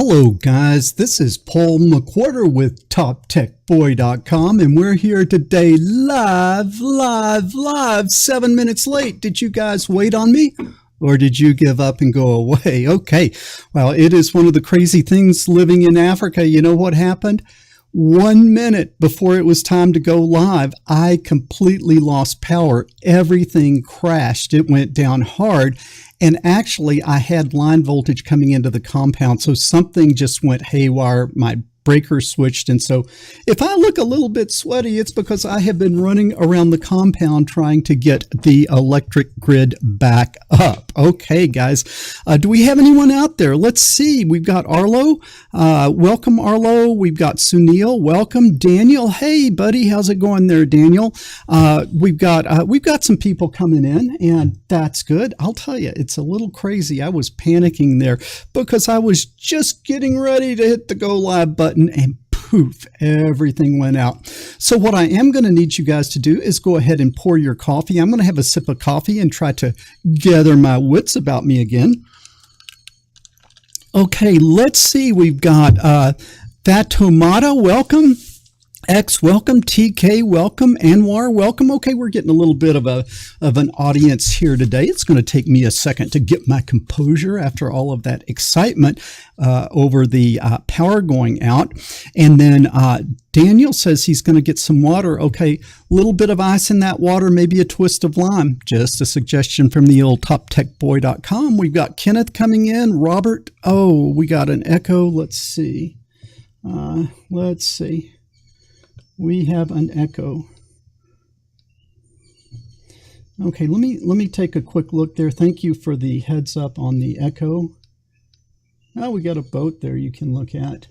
Hello guys, this is Paul McWhorter with TopTechBoy.com and we're here today live, 7 minutes late. Did you guys wait on me? Or did you give up and go away? Okay, well, it is one of the crazy things living in Africa. You know what happened? 1 minute before it was time to go live, I completely lost power. Everything crashed. It went down hard. And actually, I had line voltage coming into the compound, so something just went haywire. My breaker switched, and so if I look a little bit sweaty, it's because I have been running around the compound trying to get the electric grid back up. Okay, guys, do we have anyone out there? Let's see. We've got Arlo. Welcome, Arlo. We've got Sunil. Welcome, Daniel. Hey, buddy, how's it going there, Daniel? We've got some people coming in, and that's good. I'll tell you, it's a little crazy. I was panicking there because I was just getting ready to hit the go live button, and poof, everything went out. So what I am going to need you guys to do is go ahead and pour your coffee. I'm going to have a sip of coffee and try to gather my wits about me again. Okay, let's see. We've got That Tomata, welcome. X, welcome. TK, welcome. Anwar, welcome. Okay, we're getting a little bit of an audience here today. It's going to take me a second to get my composure after all of that excitement over the power going out. And then Daniel says he's going to get some water. Okay, a little bit of ice in that water, maybe a twist of lime. Just a suggestion from the old TopTechBoy.com. We've got Kenneth coming in. Robert. Oh, we got an echo. Let's see. We have an echo. Okay, let me take a quick look there. Thank you for the heads up on the echo. Oh, we got a boat there you can look at.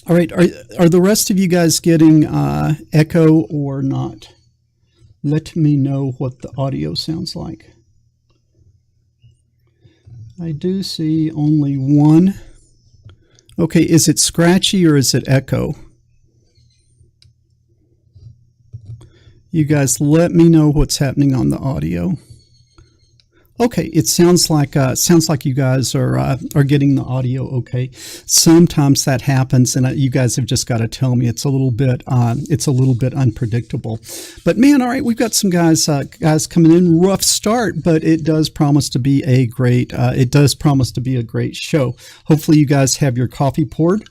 All right, are the rest of you guys getting echo or not? Let me know what the audio sounds like. I do see only one. Okay, is it scratchy or is it echo? You guys let me know what's happening on the audio. Okay, it sounds like you guys are getting the audio okay. Sometimes that happens, and you guys have just got to tell me. It's a little bit unpredictable. But man, all right, we've got some guys coming in. Rough start, but it does promise to be a great show. Hopefully, you guys have your coffee poured.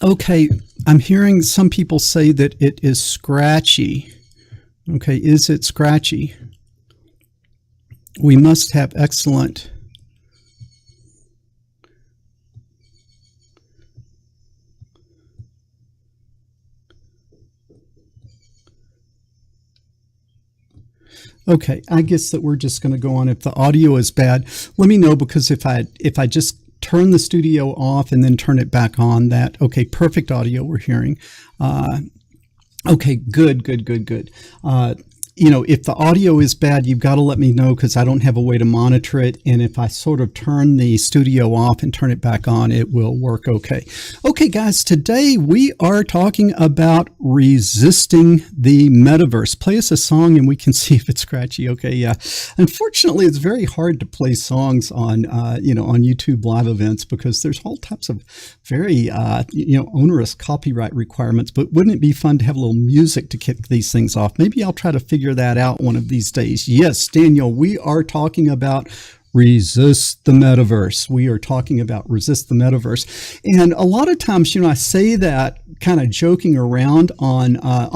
Okay, I'm hearing some people say that it is scratchy. Okay, is it scratchy? We must have excellent. Okay, I guess that we're just going to go on. If the audio is bad, let me know, because if I just turn the studio off and then turn it back on, okay, perfect audio we're hearing. Okay, good. If the audio is bad, you've got to let me know, because I don't have a way to monitor it. And if I sort of turn the studio off and turn it back on, it will work okay. Okay, guys, today we are talking about resisting the metaverse. Play us a song and we can see if it's scratchy. Okay, yeah. Unfortunately, it's very hard to play songs on YouTube live events, because there's all types of very onerous copyright requirements. But wouldn't it be fun to have a little music to kick these things off? Maybe I'll try to figure that out one of these days. Yes, Daniel, we are talking about resist the metaverse. We are talking about resist the metaverse. And a lot of times, I say that kind of joking around on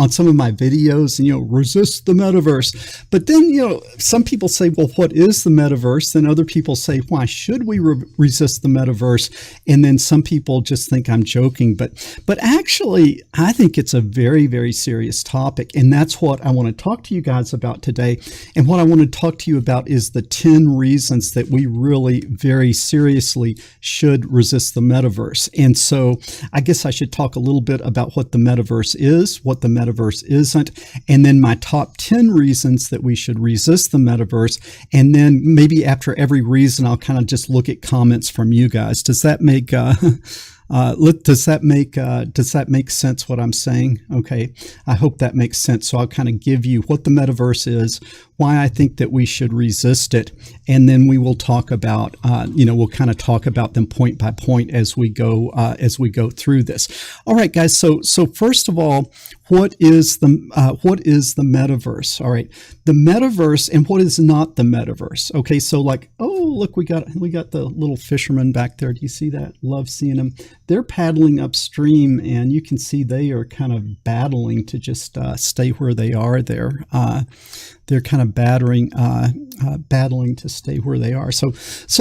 some of my videos, resist the metaverse. But then, some people say, well, what is the metaverse? Then other people say, why should we resist the metaverse? And then some people just think I'm joking. But actually, I think it's a very, very serious topic. And that's what I want to talk to you guys about today. And what I want to talk to you about is the 10 reasons that we really very seriously should resist the metaverse. And so I guess I should talk a little bit about what the metaverse is, what the metaverse isn't, and then my top 10 reasons that we should resist the metaverse. And then maybe after every reason, I'll kind of just look at comments from you guys. Does that make Does that make sense what I'm saying? Okay, I hope that makes sense. So I'll kind of give you what the metaverse is, why I think that we should resist it, and then we will talk about we'll kind of talk about them point by point as we go through this. All right, guys. So first of all, what is the metaverse? All right, the metaverse, and what is not the metaverse? Okay, so like, oh look, we got the little fishermen back there. Do you see that? Love seeing them. They're paddling upstream, and you can see they are kind of battling to just stay where they are there. They're kind of battling to stay where they are. So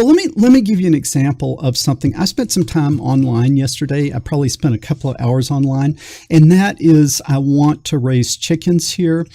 let me give you an example of something. I spent some time online yesterday. I probably spent a couple of hours online, and that is I want to raise chickens here.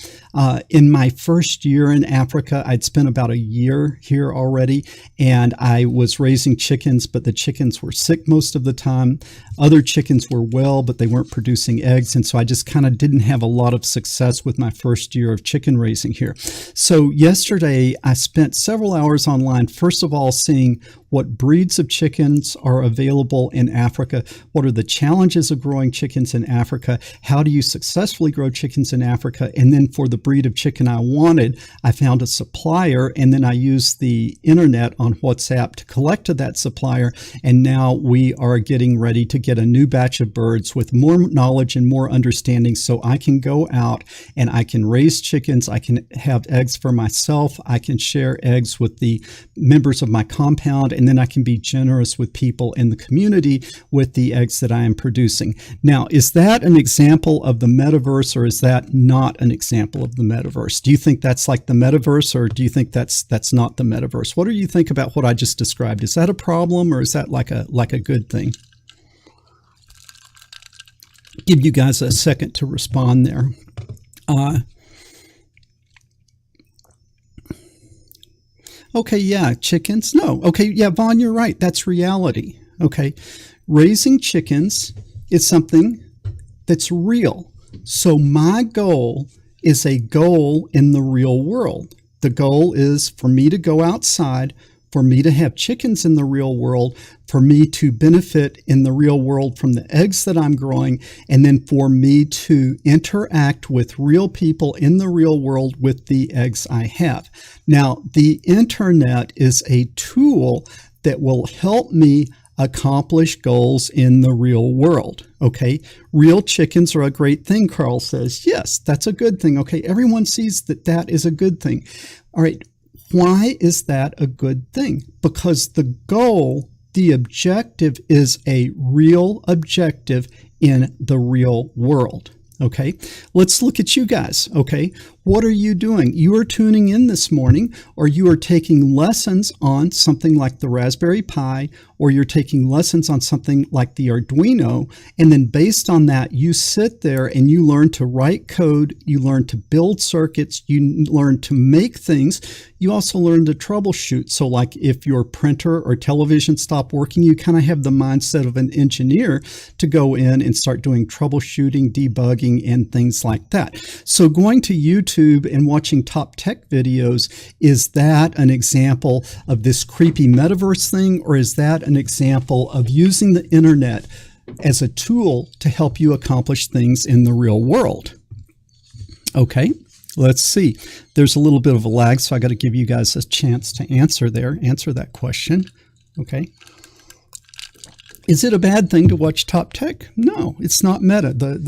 In my first year in Africa, I'd spent about a year here already, and I was raising chickens, but the chickens were sick most of the time. Other chickens were well, but they weren't producing eggs, and so I just kind of didn't have a lot of success with my first year of chicken raising here. So yesterday, I spent several hours online, first of all, seeing what breeds of chickens are available in Africa, what are the challenges of growing chickens in Africa, how do you successfully grow chickens in Africa, and then for the breed of chicken I wanted, I found a supplier, and then I used the internet on WhatsApp to collect to that supplier, and now we are getting ready to get a new batch of birds with more knowledge and more understanding, so I can go out and I can raise chickens, I can have eggs for myself, I can share eggs with the members of my compound, and then I can be generous with people in the community with the eggs that I am producing. Now, is that an example of the metaverse, or is that not an example of the metaverse? Do you think that's like the metaverse, or do you think that's not the metaverse? What do you think about what I just described? Is that a problem, or is that like a good thing? Give you guys a second to respond there. Okay, yeah, chickens? No. Okay, yeah, Vaughn, you're right. That's reality. Okay, raising chickens is something that's real. So my goal is a goal in the real world. The goal is for me to go outside, for me to have chickens in the real world, for me to benefit in the real world from the eggs that I'm growing, and then for me to interact with real people in the real world with the eggs I have. Now, the internet is a tool that will help me accomplish goals in the real world. Okay, real chickens are a great thing, Carl says. Yes, that's a good thing. Okay, everyone sees that that is a good thing. All right, why is that a good thing? Because the goal, the objective, is a real objective in the real world. Okay, let's look at you guys. Okay, what are you doing? You are tuning in this morning, or you are taking lessons on something like the Raspberry Pi, or you're taking lessons on something like the Arduino, and then based on that, you sit there and you learn to write code, you learn to build circuits, you learn to make things, you also learn to troubleshoot. So like if your printer or television stop working, you kind of have the mindset of an engineer to go in and start doing troubleshooting, debugging, and things like that. So going to YouTube and watching top tech videos, is that an example of this creepy metaverse thing, or is that an example of using the internet as a tool to help you accomplish things in the real world? Okay, let's see. There's a little bit of a lag, so I got to give you guys a chance to answer that question. Okay. Is it a bad thing to watch top tech? No, it's not meta. The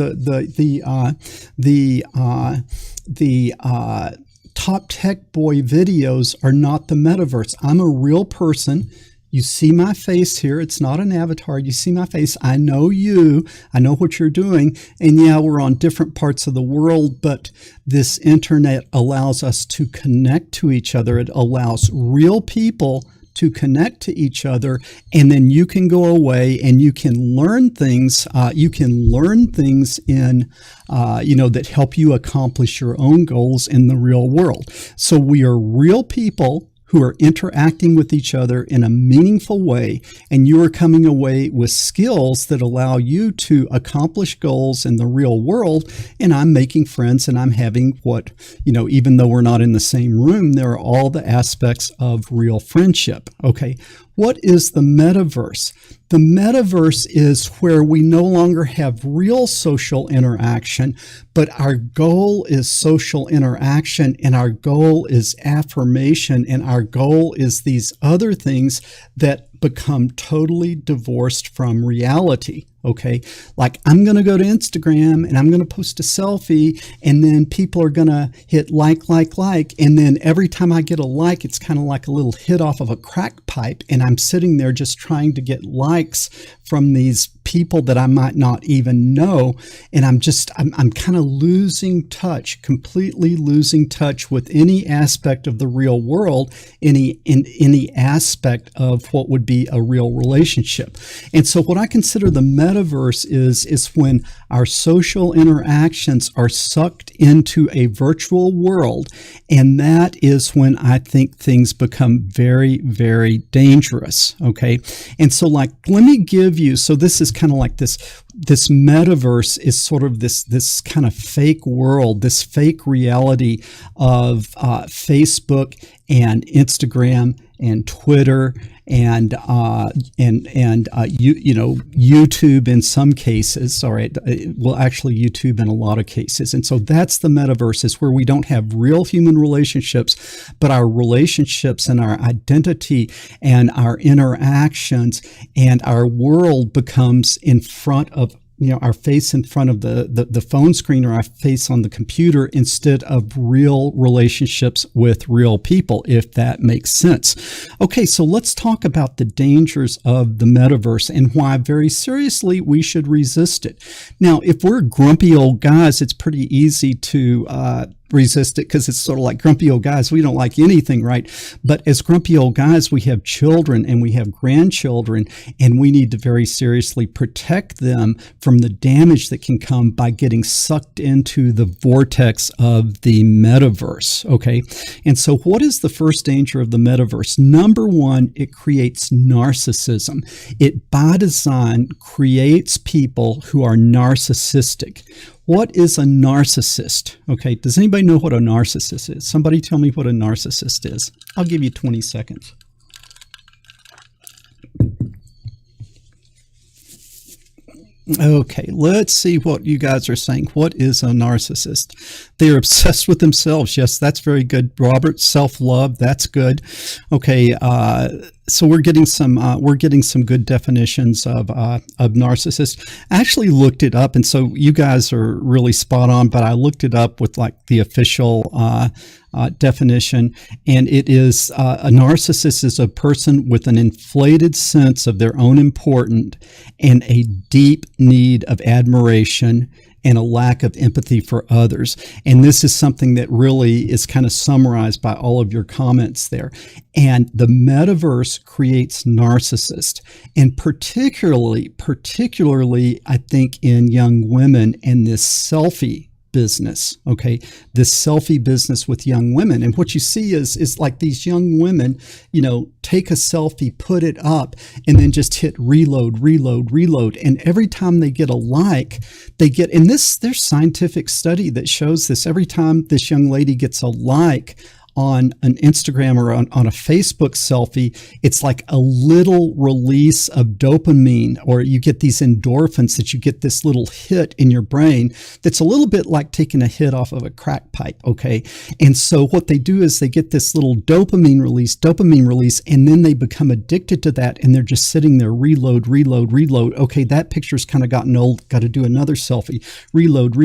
top tech boy videos are not the metaverse. I'm a real person. You see my face here. It's not an avatar. You see my face. I know you. I know what you're doing. And yeah, we're on different parts of the world, but this internet allows us to connect to each other. It allows real people to connect to each other, and then you can go away and you can learn things. You can learn things in, that help you accomplish your own goals in the real world. So we are real people who are interacting with each other in a meaningful way, and you are coming away with skills that allow you to accomplish goals in the real world, and I'm making friends, and I'm having what, even though we're not in the same room, there are all the aspects of real friendship. Okay, What is the metaverse? The metaverse is where we no longer have real social interaction, but our goal is social interaction, and our goal is affirmation, and our goal is these other things that become totally divorced from reality. Okay, like I'm going to go to Instagram and I'm going to post a selfie, and then people are going to hit like, and then every time I get a like, it's kind of like a little hit off of a crack pipe, and I'm sitting there just trying to get likes from these people that I might not even know, and I'm kind of losing touch, completely losing touch with any aspect of the real world, any aspect of what would be a real relationship. And so what I consider the metaverse is when our social interactions are sucked into a virtual world, and that is when I think things become very, very dangerous. Okay, and so like let me give you, so this is kind of like this metaverse is sort of this kind of fake world, this fake reality of Facebook and Instagram and Twitter and YouTube in some cases. All right, well, actually YouTube in a lot of cases. And so that's the metaverse, is where we don't have real human relationships, but our relationships and our identity and our interactions and our world becomes in front of, our face in front of the phone screen, or our face on the computer, instead of real relationships with real people, if that makes sense. Okay, so let's talk about the dangers of the metaverse and why very seriously we should resist it. Now, if we're grumpy old guys, it's pretty easy to resist it, because it's sort of like grumpy old guys. We don't like anything, right? But as grumpy old guys, we have children and we have grandchildren, and we need to very seriously protect them from the damage that can come by getting sucked into the vortex of the metaverse. Okay. And so what is the first danger of the metaverse? Number one, it creates narcissism. It by design creates people who are narcissistic. What is a narcissist? Okay, does anybody know what a narcissist is? Somebody tell me what a narcissist is. I'll give you 20 seconds. Okay, let's see what you guys are saying. What is a narcissist? They're obsessed with themselves. Yes, that's very good, Robert. Self-love, that's good. Okay, so we're getting some good definitions of narcissist. I actually looked it up, and so you guys are really spot on. But I looked it up with like the official definition, and it is a narcissist is a person with an inflated sense of their own importance and a deep need of admiration and a lack of empathy for others. And this is something that really is kind of summarized by all of your comments there. And the metaverse creates narcissists, and particularly, I think, in young women, and this selfie business, okay, this selfie business with young women. And what you see is like these young women, take a selfie, put it up, and then just hit reload. And every time they get a like, and there's scientific study that shows this, every time this young lady gets a like on an Instagram or on a Facebook selfie, it's like a little release of dopamine, or you get these endorphins, that you get this little hit in your brain that's a little bit like taking a hit off of a crack pipe, okay? And so what they do is they get this little dopamine release, and then they become addicted to that, and they're just sitting there, reload. Okay, that picture's kind of gotten old, got to do another selfie, reload.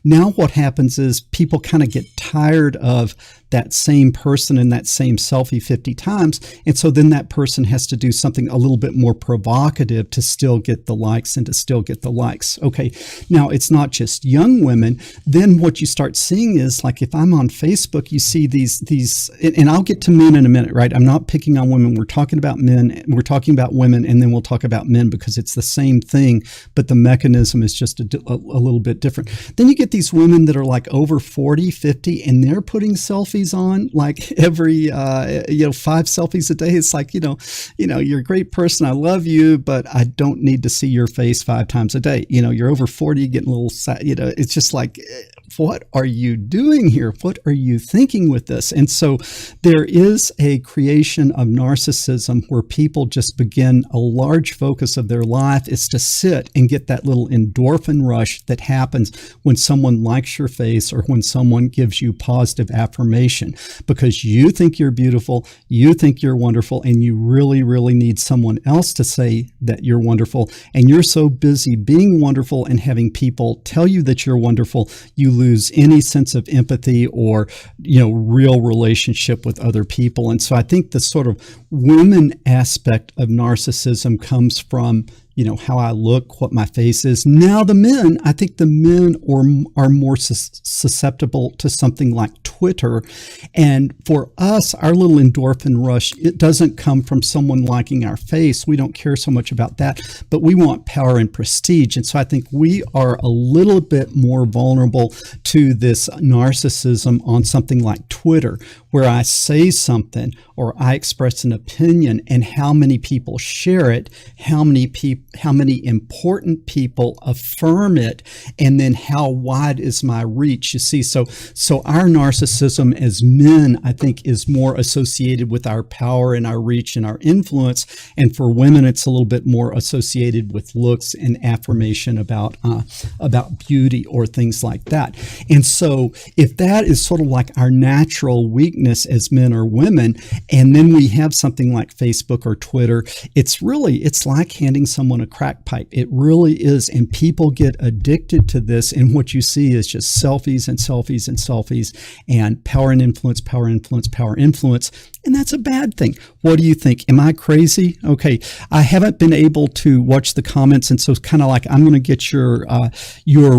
Now what happens is people kind of get tired of that same person and that same selfie 50 times. And so then that person has to do something a little bit more provocative to still get the likes and to still get the likes. Okay. Now it's not just young women. Then what you start seeing is, like, if I'm on Facebook, you see these, and I'll get to men in a minute, right? I'm not picking on women. We're talking about men, we're talking about women, and then we'll talk about men, because it's the same thing, but the mechanism is just a little bit different. Then you get these women that are like over 40, 50, and they're putting selfies on like every 5 selfies a day. It's like, you're a great person, I love you, but I don't need to see your face 5 times a day. You're over 40, getting a little sad, it's just like what are you doing here? What are you thinking with this? And so there is a creation of narcissism where people just begin, a large focus of their life is to sit and get that little endorphin rush that happens when someone likes your face or when someone gives you positive affirmation, because you think you're beautiful, you think you're wonderful, and you really, really need someone else to say that you're wonderful. And you're so busy being wonderful and having people tell you that you're wonderful, you lose any sense of empathy or, real relationship with other people. And so I think the sort of women aspect of narcissism comes from, how I look, what my face is. Now the men, I think the men are more susceptible to something like Twitter. And for us, our little endorphin rush, it doesn't come from someone liking our face. We don't care so much about that, but we want power and prestige. And so I think we are a little bit more vulnerable to this narcissism on something like Twitter, where I say something or I express an opinion, and how many people share it, how many important people affirm it, and then how wide is my reach. You see, so our narcissism as men, I think, is more associated with our power and our reach and our influence, and for women, it's a little bit more associated with looks and affirmation about beauty or things like that. And so, if that is sort of like our natural weakness as men or women, and then we have something like Facebook or Twitter, it's like handing someone a crack pipe. It really is. And people get addicted to this. And what you see is just selfies and selfies and selfies and power and influence, power, influence, power, influence. And that's a bad thing. What do you think? Am I crazy? Okay. I haven't been able to watch the comments. And so it's kind of like, I'm going to get your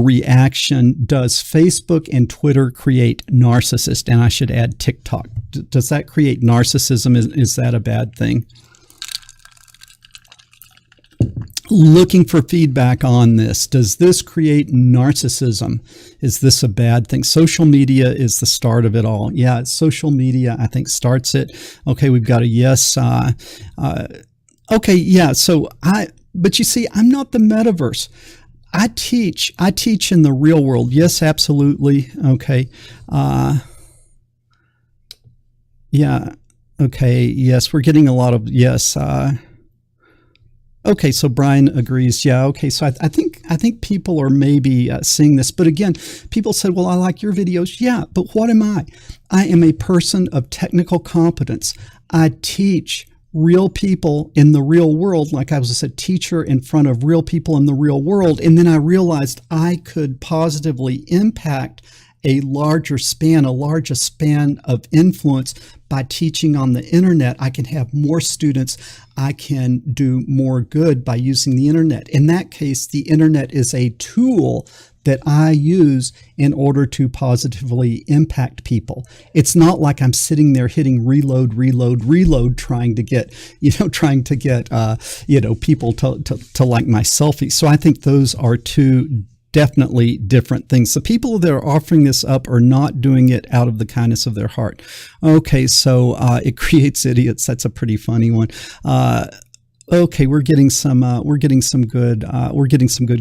reaction. Does Facebook and Twitter create narcissists? And I should add TikTok. Does that create narcissism? Is that a bad thing? Looking for feedback on this. Does this create narcissism? Is this a bad thing? Social media is the start of it all. Yeah, social media, I think, starts it. Okay, we've got a yes. Okay, yeah, but you see, I'm not the metaverse. I teach in the real world. Yes, absolutely. Okay. Yeah. Okay. Yes, we're getting a lot of yes. Okay, so Brian agrees. Yeah. Okay, so I think people are maybe seeing this, but again, people said, "Well, I like your videos." Yeah, but what am I? I am a person of technical competence. I teach real people in the real world, like I was a teacher in front of real people in the real world, and then I realized I could positively impact a larger span of influence by teaching on the internet. I can have more students. I can do more good by using the internet. In that case, the internet is a tool that I use in order to positively impact people. It's not like I'm sitting there hitting reload, trying to get people to like my selfie. So I think those are two definitely different things. The people that are offering this up are not doing it out of the kindness of their heart. Okay, so it creates idiots. That's a pretty funny one. Okay, we're getting some good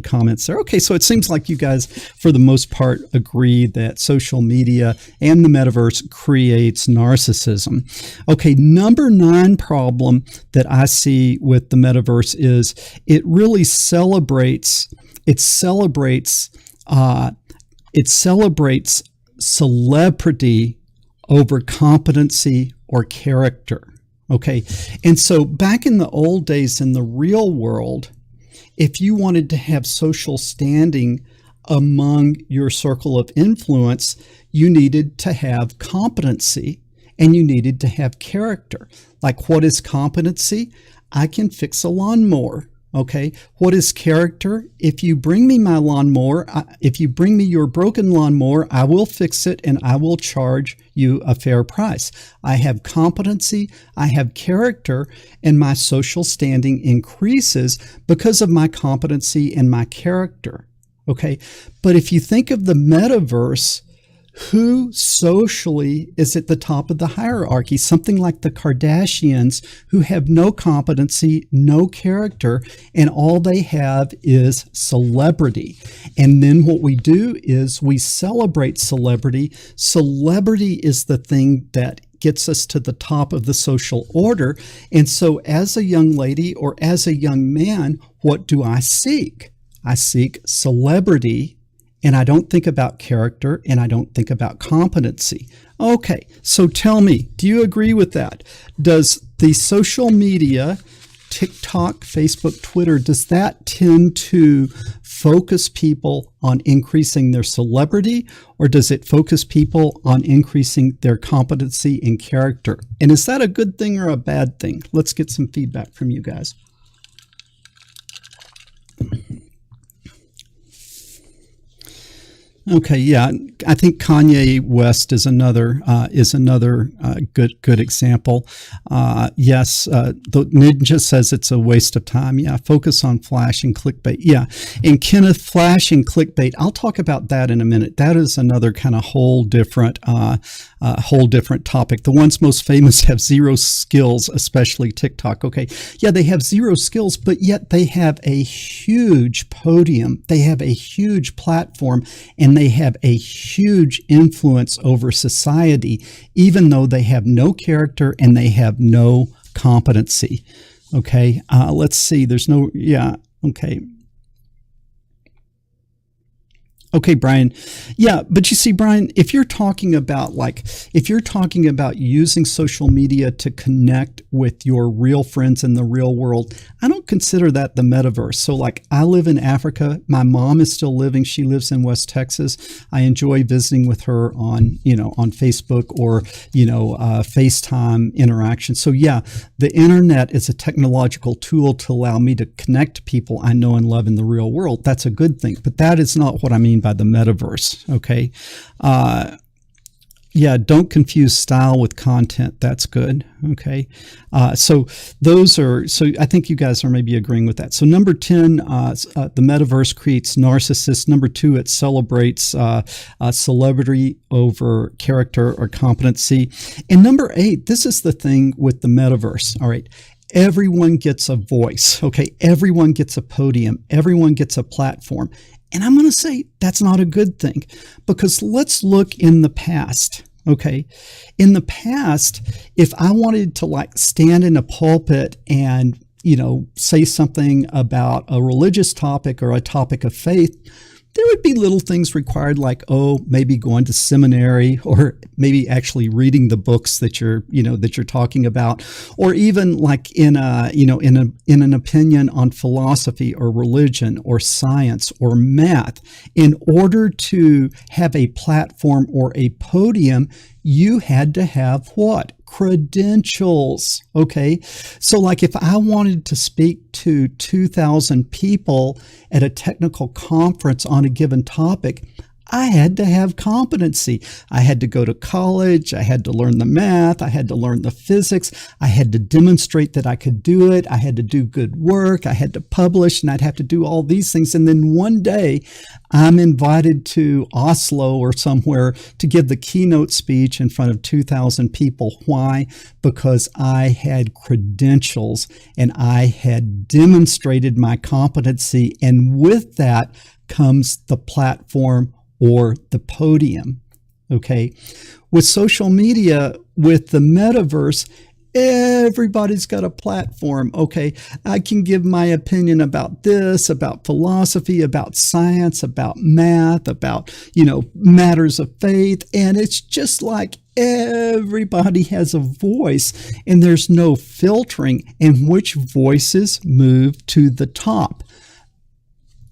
comments there. Okay, so it seems like you guys, for the most part, agree that social media and the metaverse creates narcissism. Okay, number 9 problem that I see with the metaverse is it really celebrates celebrity over competency or character. Okay. And so back in the old days in the real world, if you wanted to have social standing among your circle of influence, you needed to have competency and you needed to have character. Like, what is competency? I can fix a lawnmower. Okay, what is character? If you bring me my lawnmower, if you bring me your broken lawnmower, I will fix it and I will charge you a fair price. I have competency, I have character, and my social standing increases because of my competency and my character. Okay, but if you think of the metaverse, Who socially is at the top of the hierarchy? Something like the Kardashians, who have no competency, no character, and all they have is celebrity. And then what we do is we celebrate celebrity. Celebrity is the thing that gets us to the top of the social order. And so as a young lady or as a young man, what do I seek? I seek celebrity. And I don't think about character, and I don't think about competency. Okay, so tell me, do you agree with that? Does the social media, TikTok, Facebook, Twitter, does that tend to focus people on increasing their celebrity, or does it focus people on increasing their competency and character? And is that a good thing or a bad thing? Let's get some feedback from you guys. Okay, yeah, I think Kanye West is another good example. Yes, the Ninja says it's a waste of time. Yeah, focus on flash and clickbait. Yeah, and Kenneth, flash and clickbait. I'll talk about that in a minute. That is another kind of whole different topic. The ones most famous have zero skills, especially TikTok. Okay, yeah, they have zero skills, but yet they have a huge podium. They have a huge platform, and they have a huge influence over society, even though they have no character and they have no competency. Okay, let's see. There's no, yeah, okay. Okay, Brian. Yeah, but you see, Brian, if you're talking about using social media to connect with your real friends in the real world, I don't consider that the metaverse. So like, I live in Africa. My mom is still living. She lives in West Texas. I enjoy visiting with her on Facebook or, FaceTime interaction. So yeah, the internet is a technological tool to allow me to connect to people I know and love in the real world. That's a good thing, but that is not what I mean by the metaverse. Okay. Yeah, don't confuse style with content. That's good. Okay. So I think you guys are maybe agreeing with that. So number 10, the metaverse creates narcissists. Number 2, it celebrates celebrity over character or competency. And number 8, this is the thing with the metaverse. All right. Everyone gets a voice. Okay. Everyone gets a podium. Everyone gets a platform. And I'm going to say that's not a good thing, because let's look in the past. Okay. In the past, if I wanted to stand in a pulpit and, say something about a religious topic or a topic of faith, there would be little things required, like, maybe going to seminary, or maybe actually reading the books that you're talking about, or even like in an opinion on philosophy or religion or science or math. In order to have a platform or a podium, you had to have what? Credentials. Okay. So like, if I wanted to speak to 2,000 people at a technical conference on a given topic, I had to have competency. I had to go to college. I had to learn the math. I had to learn the physics. I had to demonstrate that I could do it. I had to do good work. I had to publish, and I'd have to do all these things. And then one day I'm invited to Oslo or somewhere to give the keynote speech in front of 2,000 people. Why? Because I had credentials and I had demonstrated my competency. And with that comes the platform or the podium. Okay. With social media, with the metaverse, everybody's got a platform. Okay. I can give my opinion about this, about philosophy, about science, about math, about, matters of faith. And it's just like everybody has a voice, and there's no filtering in which voices move to the top.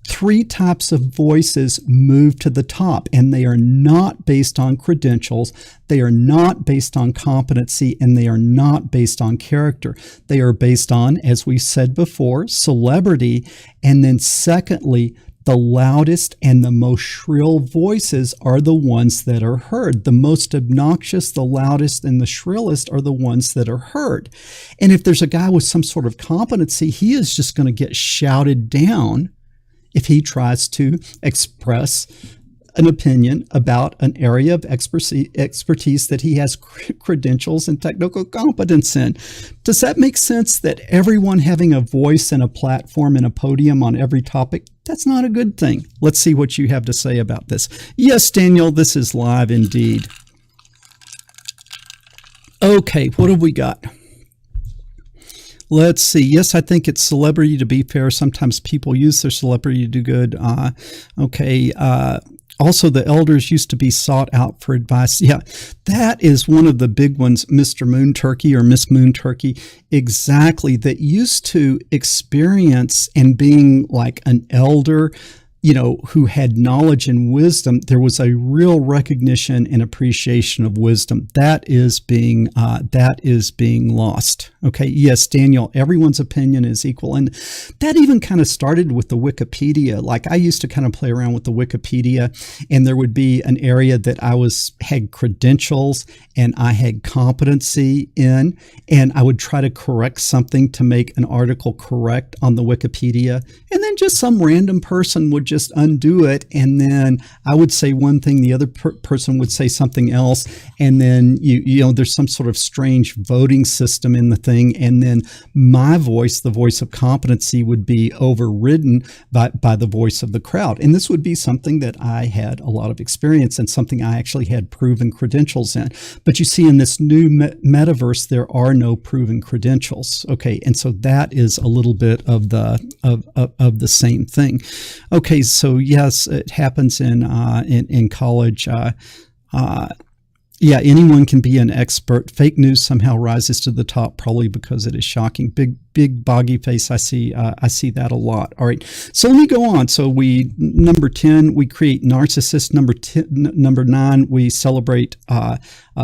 3 types of voices move to the top, and they are not based on credentials. They are not based on competency, and they are not based on character. They are based on, as we said before, celebrity. And then secondly, the loudest and the most shrill voices are the ones that are heard. The most obnoxious, the loudest, and the shrillest are the ones that are heard. And if there's a guy with some sort of competency, he is just going to get shouted down if he tries to express an opinion about an area of expertise that he has credentials and technical competence in. Does that make sense, that everyone having a voice and a platform and a podium on every topic? That's not a good thing. Let's see what you have to say about this. Yes, Daniel, this is live indeed. Okay, what have we got? Let's see. Yes, I think it's celebrity to be fair. Sometimes people use their celebrity to do good. Also, the elders used to be sought out for advice. Yeah, that is one of the big ones, Mr. Moon Turkey or Miss Moon Turkey. Exactly. That used to experience and being like an elder, who had knowledge and wisdom. There was a real recognition and appreciation of wisdom. That is being lost. Okay. Yes, Daniel, everyone's opinion is equal. And that even kind of started with the Wikipedia. Like, I used to kind of play around with the Wikipedia, and there would be an area that I had credentials and I had competency in, and I would try to correct something to make an article correct on the Wikipedia. And then just some random person would just undo it, and then I would say one thing, the other person would say something else, and then there's some sort of strange voting system in the thing, and then my voice, the voice of competency, would be overridden by the voice of the crowd. And this would be something that I had a lot of experience and something I actually had proven credentials in. But you see, in this new metaverse, there are no proven credentials. Okay, and so that is a little bit of the same thing. Okay, so yes, it happens in college. Yeah, anyone can be an expert. Fake news somehow rises to the top, probably because it is shocking. Big boggy face. I see that a lot. All right. So let me go on. So number 10, we create narcissists. Number 9, we celebrate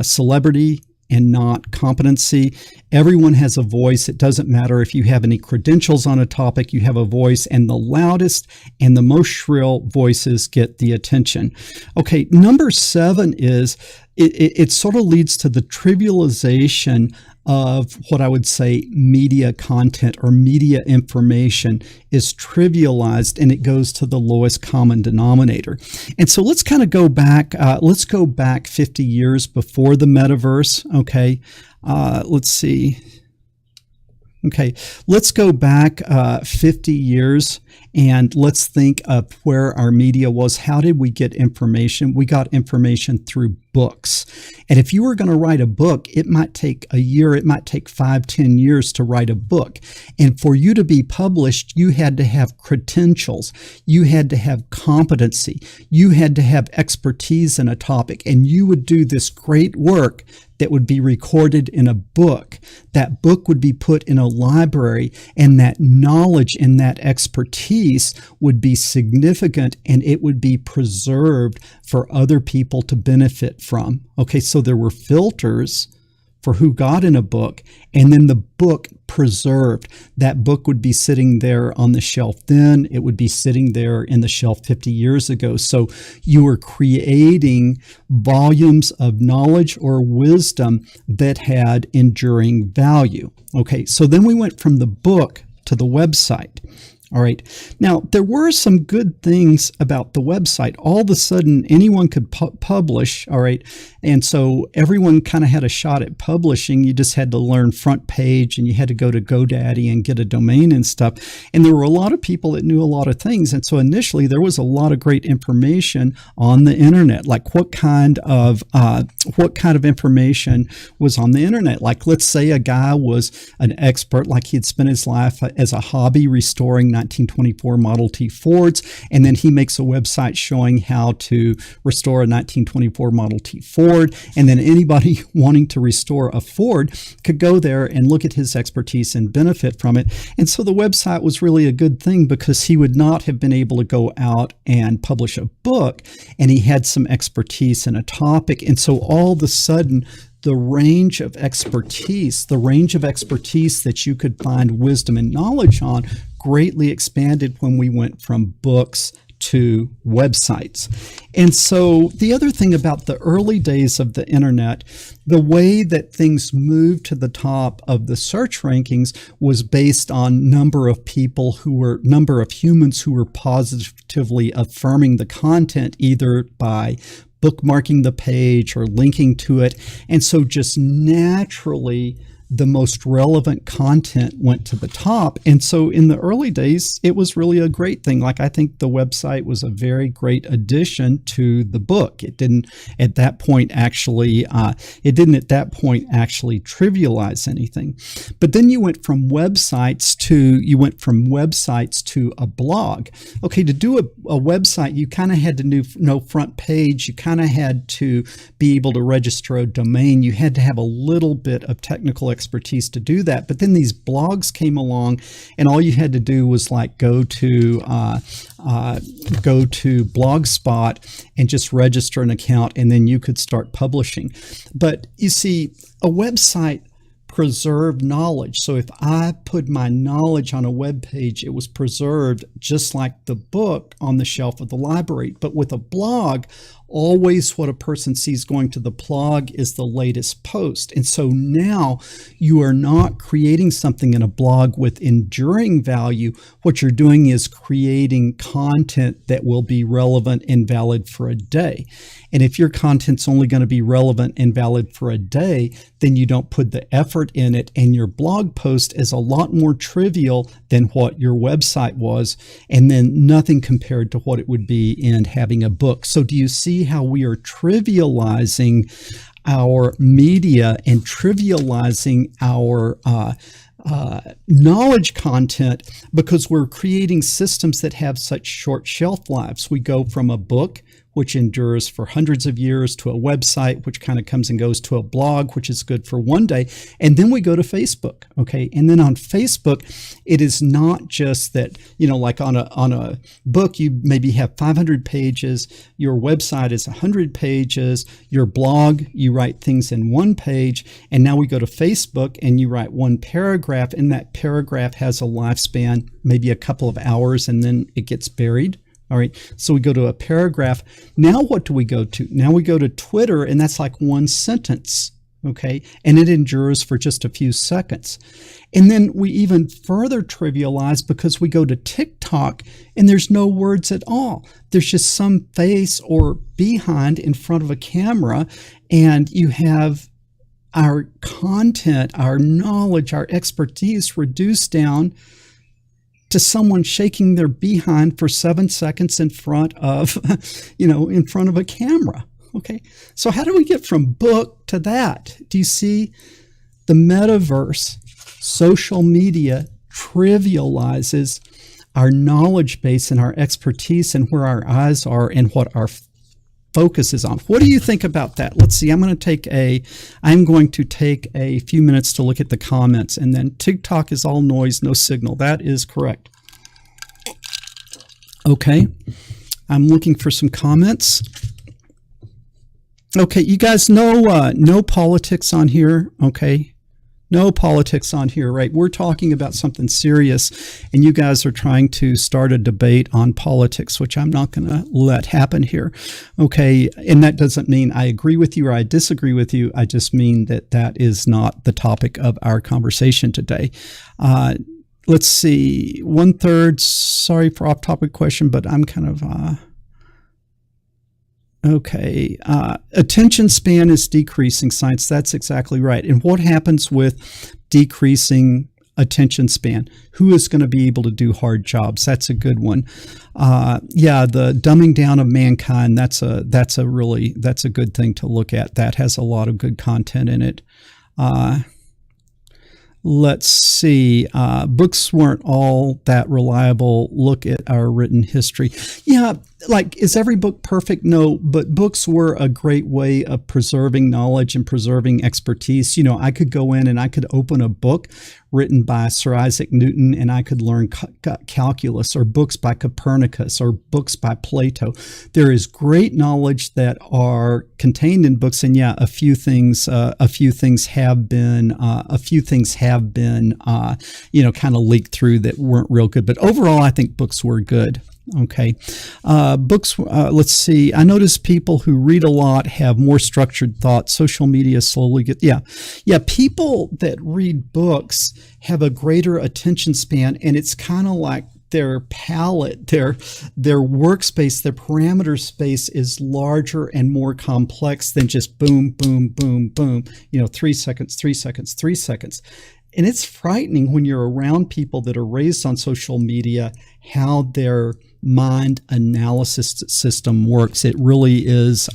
celebrity and not competency. Everyone has a voice. It doesn't matter if you have any credentials on a topic, you have a voice, and the loudest and the most shrill voices get the attention. Okay, number 7 is, it sort of leads to the trivialization of what I would say media content or media information is trivialized, and it goes to the lowest common denominator. And so let's kind of go back. Let's go back 50 years before the metaverse. Okay. Let's see. Okay, let's go back 50 years and let's think of where our media was. How did we get information? We got information through books. And if you were going to write a book, it might take a year, it might take 5-10 years to write a book. And for you to be published, you had to have credentials, you had to have competency, you had to have expertise in a topic, and you would do this great work that would be recorded in a book. That book would be put in a library, and that knowledge and that expertise would be significant, and it would be preserved for other people to benefit from. Okay, so there were filters for who got in a book, and then the book preserved. That book would be sitting there on the shelf then, it would be sitting there in the shelf 50 years ago. So you were creating volumes of knowledge or wisdom that had enduring value. Okay, so then we went from the book to the website. All right. Now, there were some good things about the website. All of a sudden, anyone could publish. All right. And so everyone kind of had a shot at publishing. You just had to learn front page, and you had to go to GoDaddy and get a domain and stuff. And there were a lot of people that knew a lot of things. And so initially, there was a lot of great information on the internet. Like what kind of information was on the internet? Like, let's say a guy was an expert, like he had spent his life as a hobby restoring 1924 Model T Fords, and then he makes a website showing how to restore a 1924 Model T Ford, and then anybody wanting to restore a Ford could go there and look at his expertise and benefit from it. And so the website was really a good thing, because he would not have been able to go out and publish a book, and he had some expertise in a topic. And so all of a sudden, the range of expertise that you could find wisdom and knowledge on greatly expanded when we went from books to websites. And so the other thing about the early days of the internet, the way that things moved to the top of the search rankings was based on number of humans who were positively affirming the content, either by bookmarking the page or linking to it. And so just naturally, the most relevant content went to the top. And so in the early days, it was really a great thing. Like, I think the website was a very great addition to the book. It didn't at that point actually trivialize anything. But then you went from websites to a blog. Okay, to do a website, you kind of had to know front page. You kind of had to be able to register a domain. You had to have a little bit of technical expertise to do that. But then these blogs came along, and all you had to do was like go to Blogspot and just register an account, and then you could start publishing. But you see, a website preserved knowledge. So if I put my knowledge on a web page, it was preserved just like the book on the shelf of the library. But with a blog, always what a person sees going to the blog is the latest post. And so now you are not creating something in a blog with enduring value. What you're doing is creating content that will be relevant and valid for a day. And if your content's only going to be relevant and valid for a day, then you don't put the effort in it, and your blog post is a lot more trivial than what your website was, and then nothing compared to what it would be in having a book. So do you see how we are trivializing our media and trivializing our knowledge content because we're creating systems that have such short shelf lives? We go from a book, which endures for hundreds of years, to a website, which kind of comes and goes, to a blog, which is good for one day. And then we go to Facebook, okay? And then on Facebook, it is not just that, like on a book, you maybe have 500 pages, your website is 100 pages, your blog, you write things in one page, and now we go to Facebook and you write one paragraph, and that paragraph has a lifespan, maybe a couple of hours, and then it gets buried. All right, so we go to a paragraph. Now what do we go to? Now we go to Twitter, and that's like one sentence, okay? And it endures for just a few seconds. And then we even further trivialize because we go to TikTok, and there's no words at all. There's just some face or behind in front of a camera, and you have our content, our knowledge, our expertise reduced down to someone shaking their behind for 7 seconds in front of, in front of a camera. Okay. So how do we get from book to that? Do you see? The metaverse, social media trivializes our knowledge base and our expertise and where our eyes are and what our focus is on. What do you think about that? Let's see. I'm going to take a few minutes to look at the comments, and then TikTok is all noise, no signal. That is correct. Okay. I'm looking for some comments. Okay. You guys know, no politics on here. Okay. No politics on here, right? We're talking about something serious, and you guys are trying to start a debate on politics, which I'm not going to let happen here. Okay, and that doesn't mean I agree with you or I disagree with you. I just mean that that is not the topic of our conversation today. Let's see, 1/3, sorry for off-topic question, but I'm kind of... Okay. Attention span is decreasing, science. That's exactly right. And what happens with decreasing attention span? Who is going to be able to do hard jobs? That's a good one. The dumbing down of mankind. That's a good thing to look at. That has a lot of good content in it. Let's see. Books weren't all that reliable. Look at our written history. Yeah, like, is every book perfect? No, but books were a great way of preserving knowledge and preserving expertise. I could go in and I could open a book written by Sir Isaac Newton and I could learn calculus, or books by Copernicus, or books by Plato. There is great knowledge that are contained in books, and yeah, a few things have been kind of leaked through that weren't real good. But overall, I think books were good. Okay. Books, let's see. I notice people who read a lot have more structured thoughts. Social media slowly yeah. People that read books have a greater attention span, and it's kind of like their palette, their workspace, their parameter space is larger and more complex than just boom, boom, boom, boom, 3 seconds, 3 seconds, 3 seconds. And it's frightening when you're around people that are raised on social media, how their mind analysis system works. It really is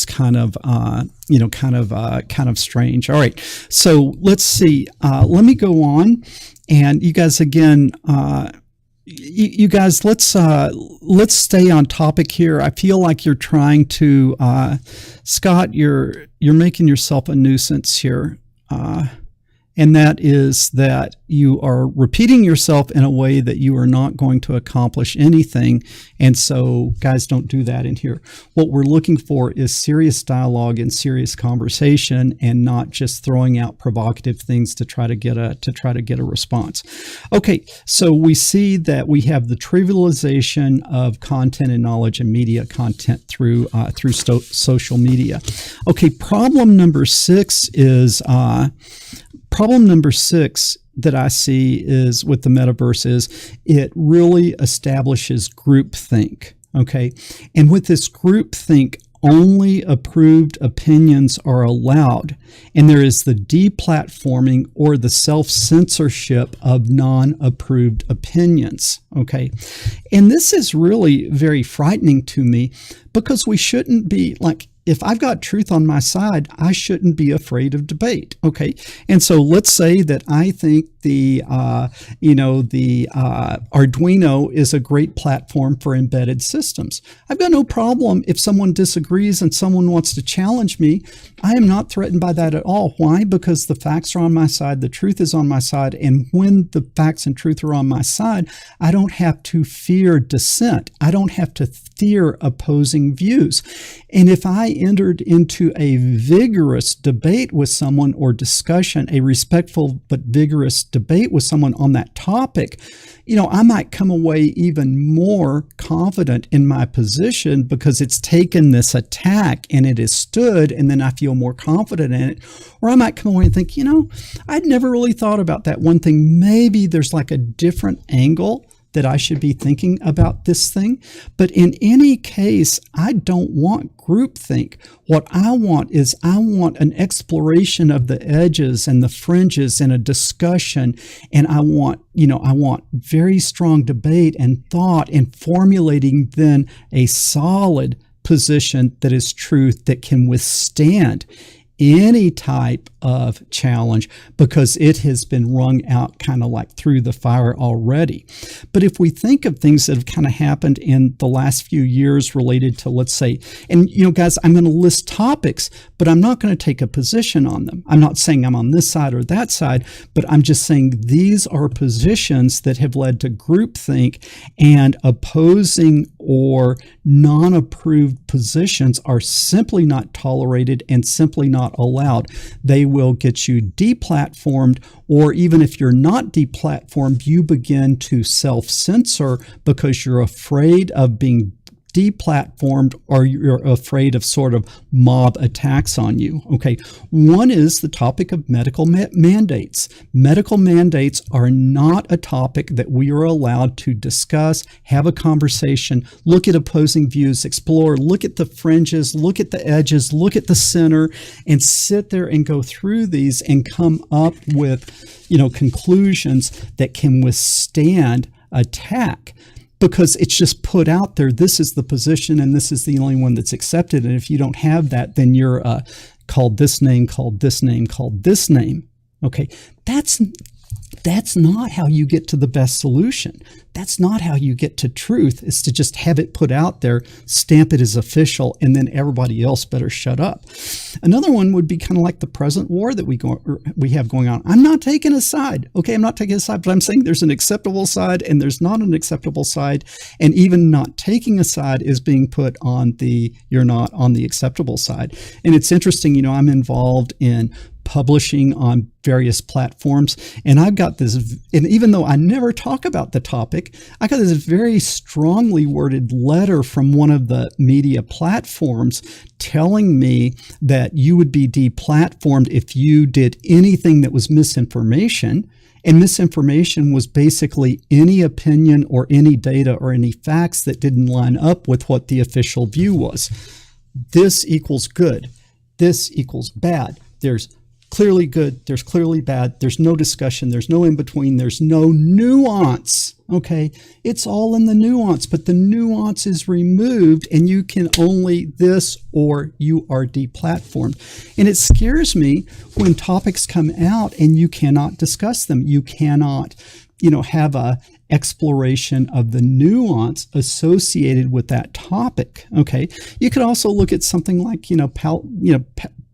kind of strange. All right. So let's see. Let me go on. And you guys, again, you guys, let's stay on topic here. I feel like you're trying to, Scott, you're making yourself a nuisance here. And that is that you are repeating yourself in a way that you are not going to accomplish anything. And so, guys, don't do that in here. What we're looking for is serious dialogue and serious conversation, and not just throwing out provocative things to try to get a response. Okay, so we see that we have the trivialization of content and knowledge and media content through social media. Okay, problem number 6 is. Problem number 6 that I see is with the metaverse is it really establishes groupthink, okay? And with this groupthink, only approved opinions are allowed, and there is the deplatforming or the self-censorship of non-approved opinions, okay? And this is really very frightening to me, because we shouldn't be like, if I've got truth on my side, I shouldn't be afraid of debate. Okay. And so let's say that I think the Arduino is a great platform for embedded systems. I've got no problem if someone disagrees and someone wants to challenge me. I am not threatened by that at all. Why? Because the facts are on my side, the truth is on my side, and when the facts and truth are on my side, I don't have to fear dissent. I don't have to fear opposing views. And if I entered into a vigorous debate with someone, or discussion, a respectful but vigorous debate with someone on that topic, I might come away even more confident in my position, because it's taken this attack and it has stood, and then I feel more confident in it. Or I might come away and think, I'd never really thought about that one thing. Maybe there's like a different angle that I should be thinking about this thing. But in any case, I don't want groupthink. What I want is an exploration of the edges and the fringes and a discussion. And I want very strong debate and thought, and formulating then a solid position that is truth, that can withstand any type of challenge, because it has been wrung out kind of like through the fire already. But if we think of things that have kind of happened in the last few years related to, let's say, and guys, I'm going to list topics, but I'm not going to take a position on them. I'm not saying I'm on this side or that side, but I'm just saying these are positions that have led to groupthink, and opposing or non-approved positions are simply not tolerated and simply not allowed. They will get you deplatformed, or even if you're not deplatformed, you begin to self-censor because you're afraid of being deplatformed, or you're afraid of sort of mob attacks on you. Okay, one is the topic of medical mandates. Medical mandates are not a topic that we are allowed to discuss, have a conversation, look at opposing views, explore, look at the fringes, look at the edges, look at the center, and sit there and go through these and come up with, conclusions that can withstand attack. Because it's just put out there, this is the position and this is the only one that's accepted. And if you don't have that, then you're called this name, called this name, called this name. Okay, that's not how you get to the best solution. That's not how you get to truth, is to just have it put out there, stamp it as official, and then everybody else better shut up. Another one would be kind of like the present war that we have going on. I'm not taking a side. Okay, I'm not taking a side, but I'm saying there's an acceptable side and there's not an acceptable side. And even not taking a side is being put on you're not on the acceptable side. And it's interesting, I'm involved in publishing on various platforms. And I've got this, and even though I never talk about the topic, I got this very strongly worded letter from one of the media platforms telling me that you would be deplatformed if you did anything that was misinformation. And misinformation was basically any opinion or any data or any facts that didn't line up with what the official view was. This equals good. This equals bad. There's clearly good. There's clearly bad. There's no discussion. There's no in between. There's no nuance. Okay. It's all in the nuance, but the nuance is removed and you can only this or you are deplatformed. And it scares me when topics come out and you cannot discuss them. You cannot, have a exploration of the nuance associated with that topic. Okay. You could also look at something like,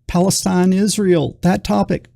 Palestine, Israel, that topic.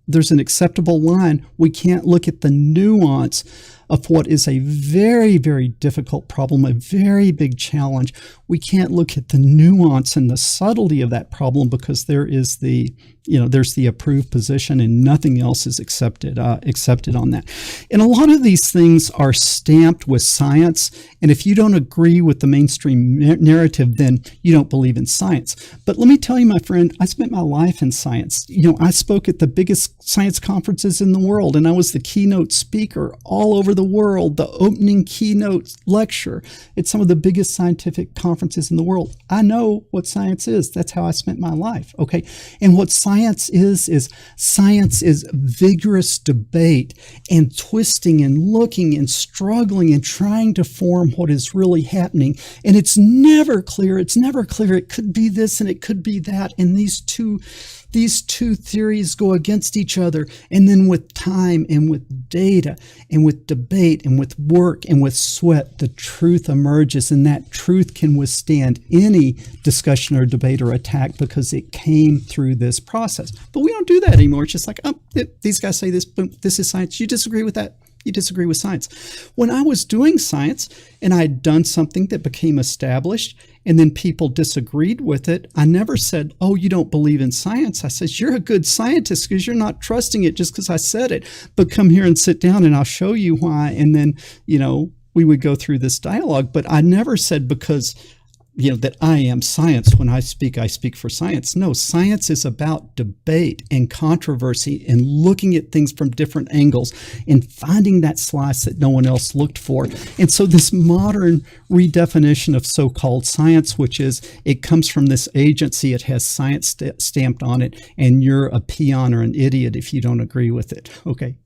There's an acceptable line. We can't look at the nuance of what is a very, very difficult problem, a very big challenge. We can't look at the nuance and the subtlety of that problem because there is there's the approved position and nothing else is accepted on that. And a lot of these things are stamped with science. And if you don't agree with the mainstream narrative, then you don't believe in science. But let me tell you, my friend, I spent my life in science. I spoke at the biggest science conferences in the world, and I was the keynote speaker all over the world, the opening keynote lecture at some of the biggest scientific conferences in the world. I know what science is. That's how I spent my life. Okay. And what science is science is vigorous debate and twisting and looking and struggling and trying to form what is really happening. And it's never clear. It's never clear. It could be this and it could be that. And these two theories go against each other. And then with time and with data and with debate and with work and with sweat, the truth emerges, and that truth can withstand any discussion or debate or attack because it came through this process. But we don't do that anymore. It's just like, these guys say this, boom, this is science. You disagree with that? You disagree with science. When I was doing science and I had done something that became established and then people disagreed with it, I never said, oh, you don't believe in science. I said, you're a good scientist because you're not trusting it just because I said it. But come here and sit down and I'll show you why. And then, we would go through this dialogue. But I never said because that I am science. When I speak for science. No, science is about debate and controversy and looking at things from different angles and finding that slice that no one else looked for. And so this modern redefinition of so-called science, which is it comes from this agency, it has science stamped on it, and you're a peon or an idiot if you don't agree with it. Okay.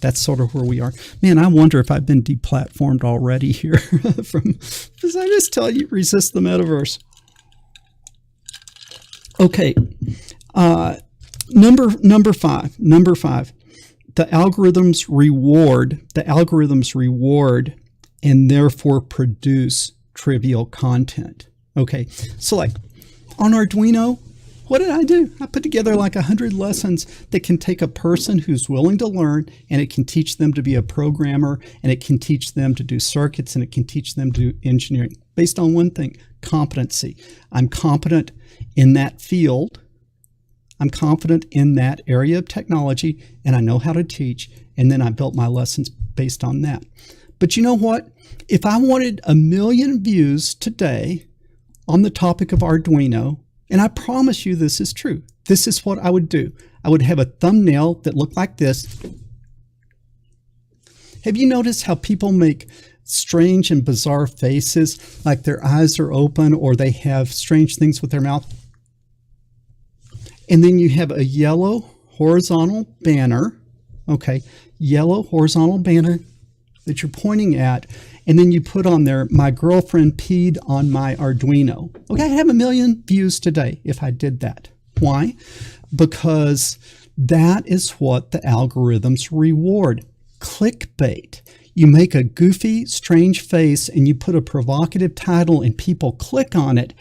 That's sort of where we are. Man, I wonder if I've been deplatformed already here because I just tell you, resist the metaverse. Okay. Number five, the algorithms reward and therefore produce trivial content. Okay. So like on Arduino, what did I do? I put together like 100 lessons that can take a person who's willing to learn, and it can teach them to be a programmer, and it can teach them to do circuits, and it can teach them to do engineering based on one thing, competency. I'm competent in that field. I'm confident in that area of technology, and I know how to teach, and then I built my lessons based on that. But you know what? If I wanted 1 million views today on the topic of Arduino, and I promise you this is true. This is what I would do. I would have a thumbnail that looked like this. Have you noticed how people make strange and bizarre faces, like their eyes are open or they have strange things with their mouth? And then you have a yellow horizontal banner, okay, yellow horizontal banner that you're pointing at. And then you put on there, my girlfriend peed on my Arduino. Okay, I'd have 1 million views today if I did that. Why? Because that is what the algorithms reward. Clickbait. You make a goofy, strange face and you put a provocative title and people click on it.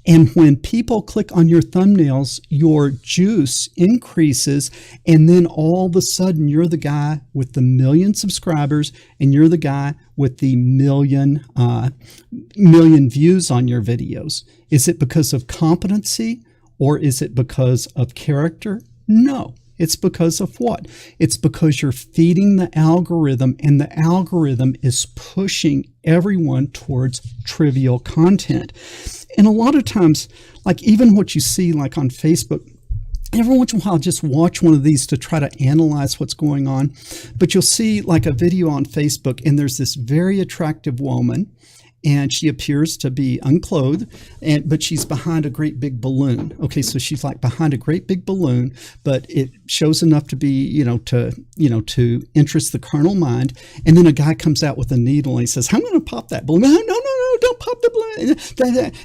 And when people click on your thumbnails, your juice increases. And then all of a sudden, you're the guy with the 1 million subscribers and you're the guy with the million views on your videos. Is it because of competency Or is it because of character? No. It's because of what? It's because you're feeding the algorithm, and the algorithm is pushing everyone towards trivial content. And a lot of times, like even what you see like on Facebook, every once in a while, just watch one of these to try to analyze what's going on. But you'll see like a video on Facebook, and there's this very attractive woman, and she appears to be unclothed, but she's behind a great big balloon. Okay, so she's like behind a great big balloon, but it shows enough to be, to interest the carnal mind. And then a guy comes out with a needle and he says, "I'm going to pop that balloon." No, don't pop the balloon.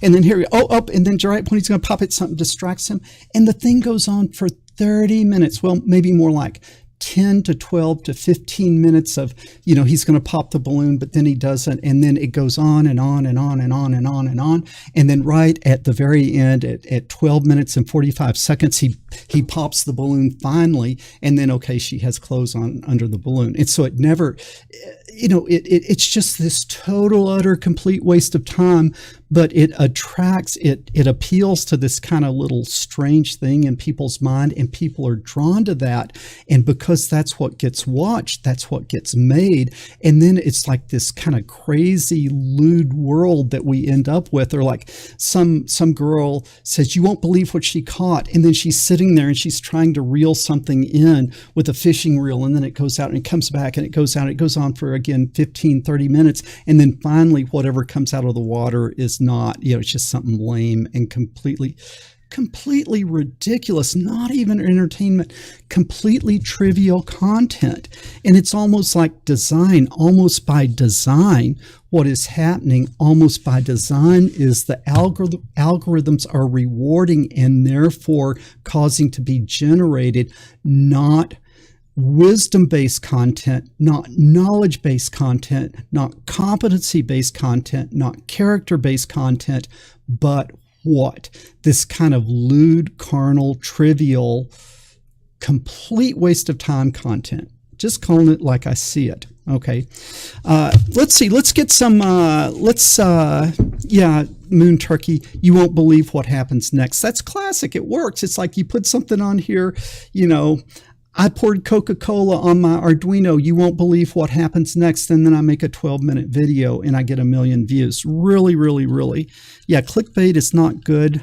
And then here, and then right when he's going to pop it, something distracts him. And the thing goes on for 30 minutes. Well, maybe more like 10 to 12 to 15 minutes of, he's going to pop the balloon, but then he doesn't. And then it goes on and on and on and on and on and on. And then right at the very end, at 12 minutes and 45 seconds, he pops the balloon finally. And then, okay, she has clothes on under the balloon. And so it never, it's just this total, utter, complete waste of time, but it attracts, it appeals to this kind of little strange thing in people's mind, and people are drawn to that. And because that's what gets watched, that's what gets made. And then it's like this kind of crazy, lewd world that we end up with. Or like some girl says, "You won't believe what she caught." And then she's sitting there and she's trying to reel something in with a fishing reel. And then it goes out and it comes back and it goes out. It goes on for, again, 15, 30 minutes. And then finally, whatever comes out of the water is not, it's just something lame and completely ridiculous, not even entertainment, completely trivial content. And it's almost like design, almost by design. What is happening almost by design is the algorithms are rewarding and therefore causing to be generated not wisdom-based content, not knowledge-based content, not competency-based content, not character-based content, but what? This kind of lewd, carnal, trivial, complete waste of time content. Just calling it like I see it. Okay. Let's see. Let's get some, Moon Turkey. You won't believe what happens next. That's classic. It works. It's like you put something on here, I poured Coca-Cola on my Arduino. You won't believe what happens next. And then I make a 12-minute video and I get 1 million views. Really, really, really. Yeah, clickbait is not good.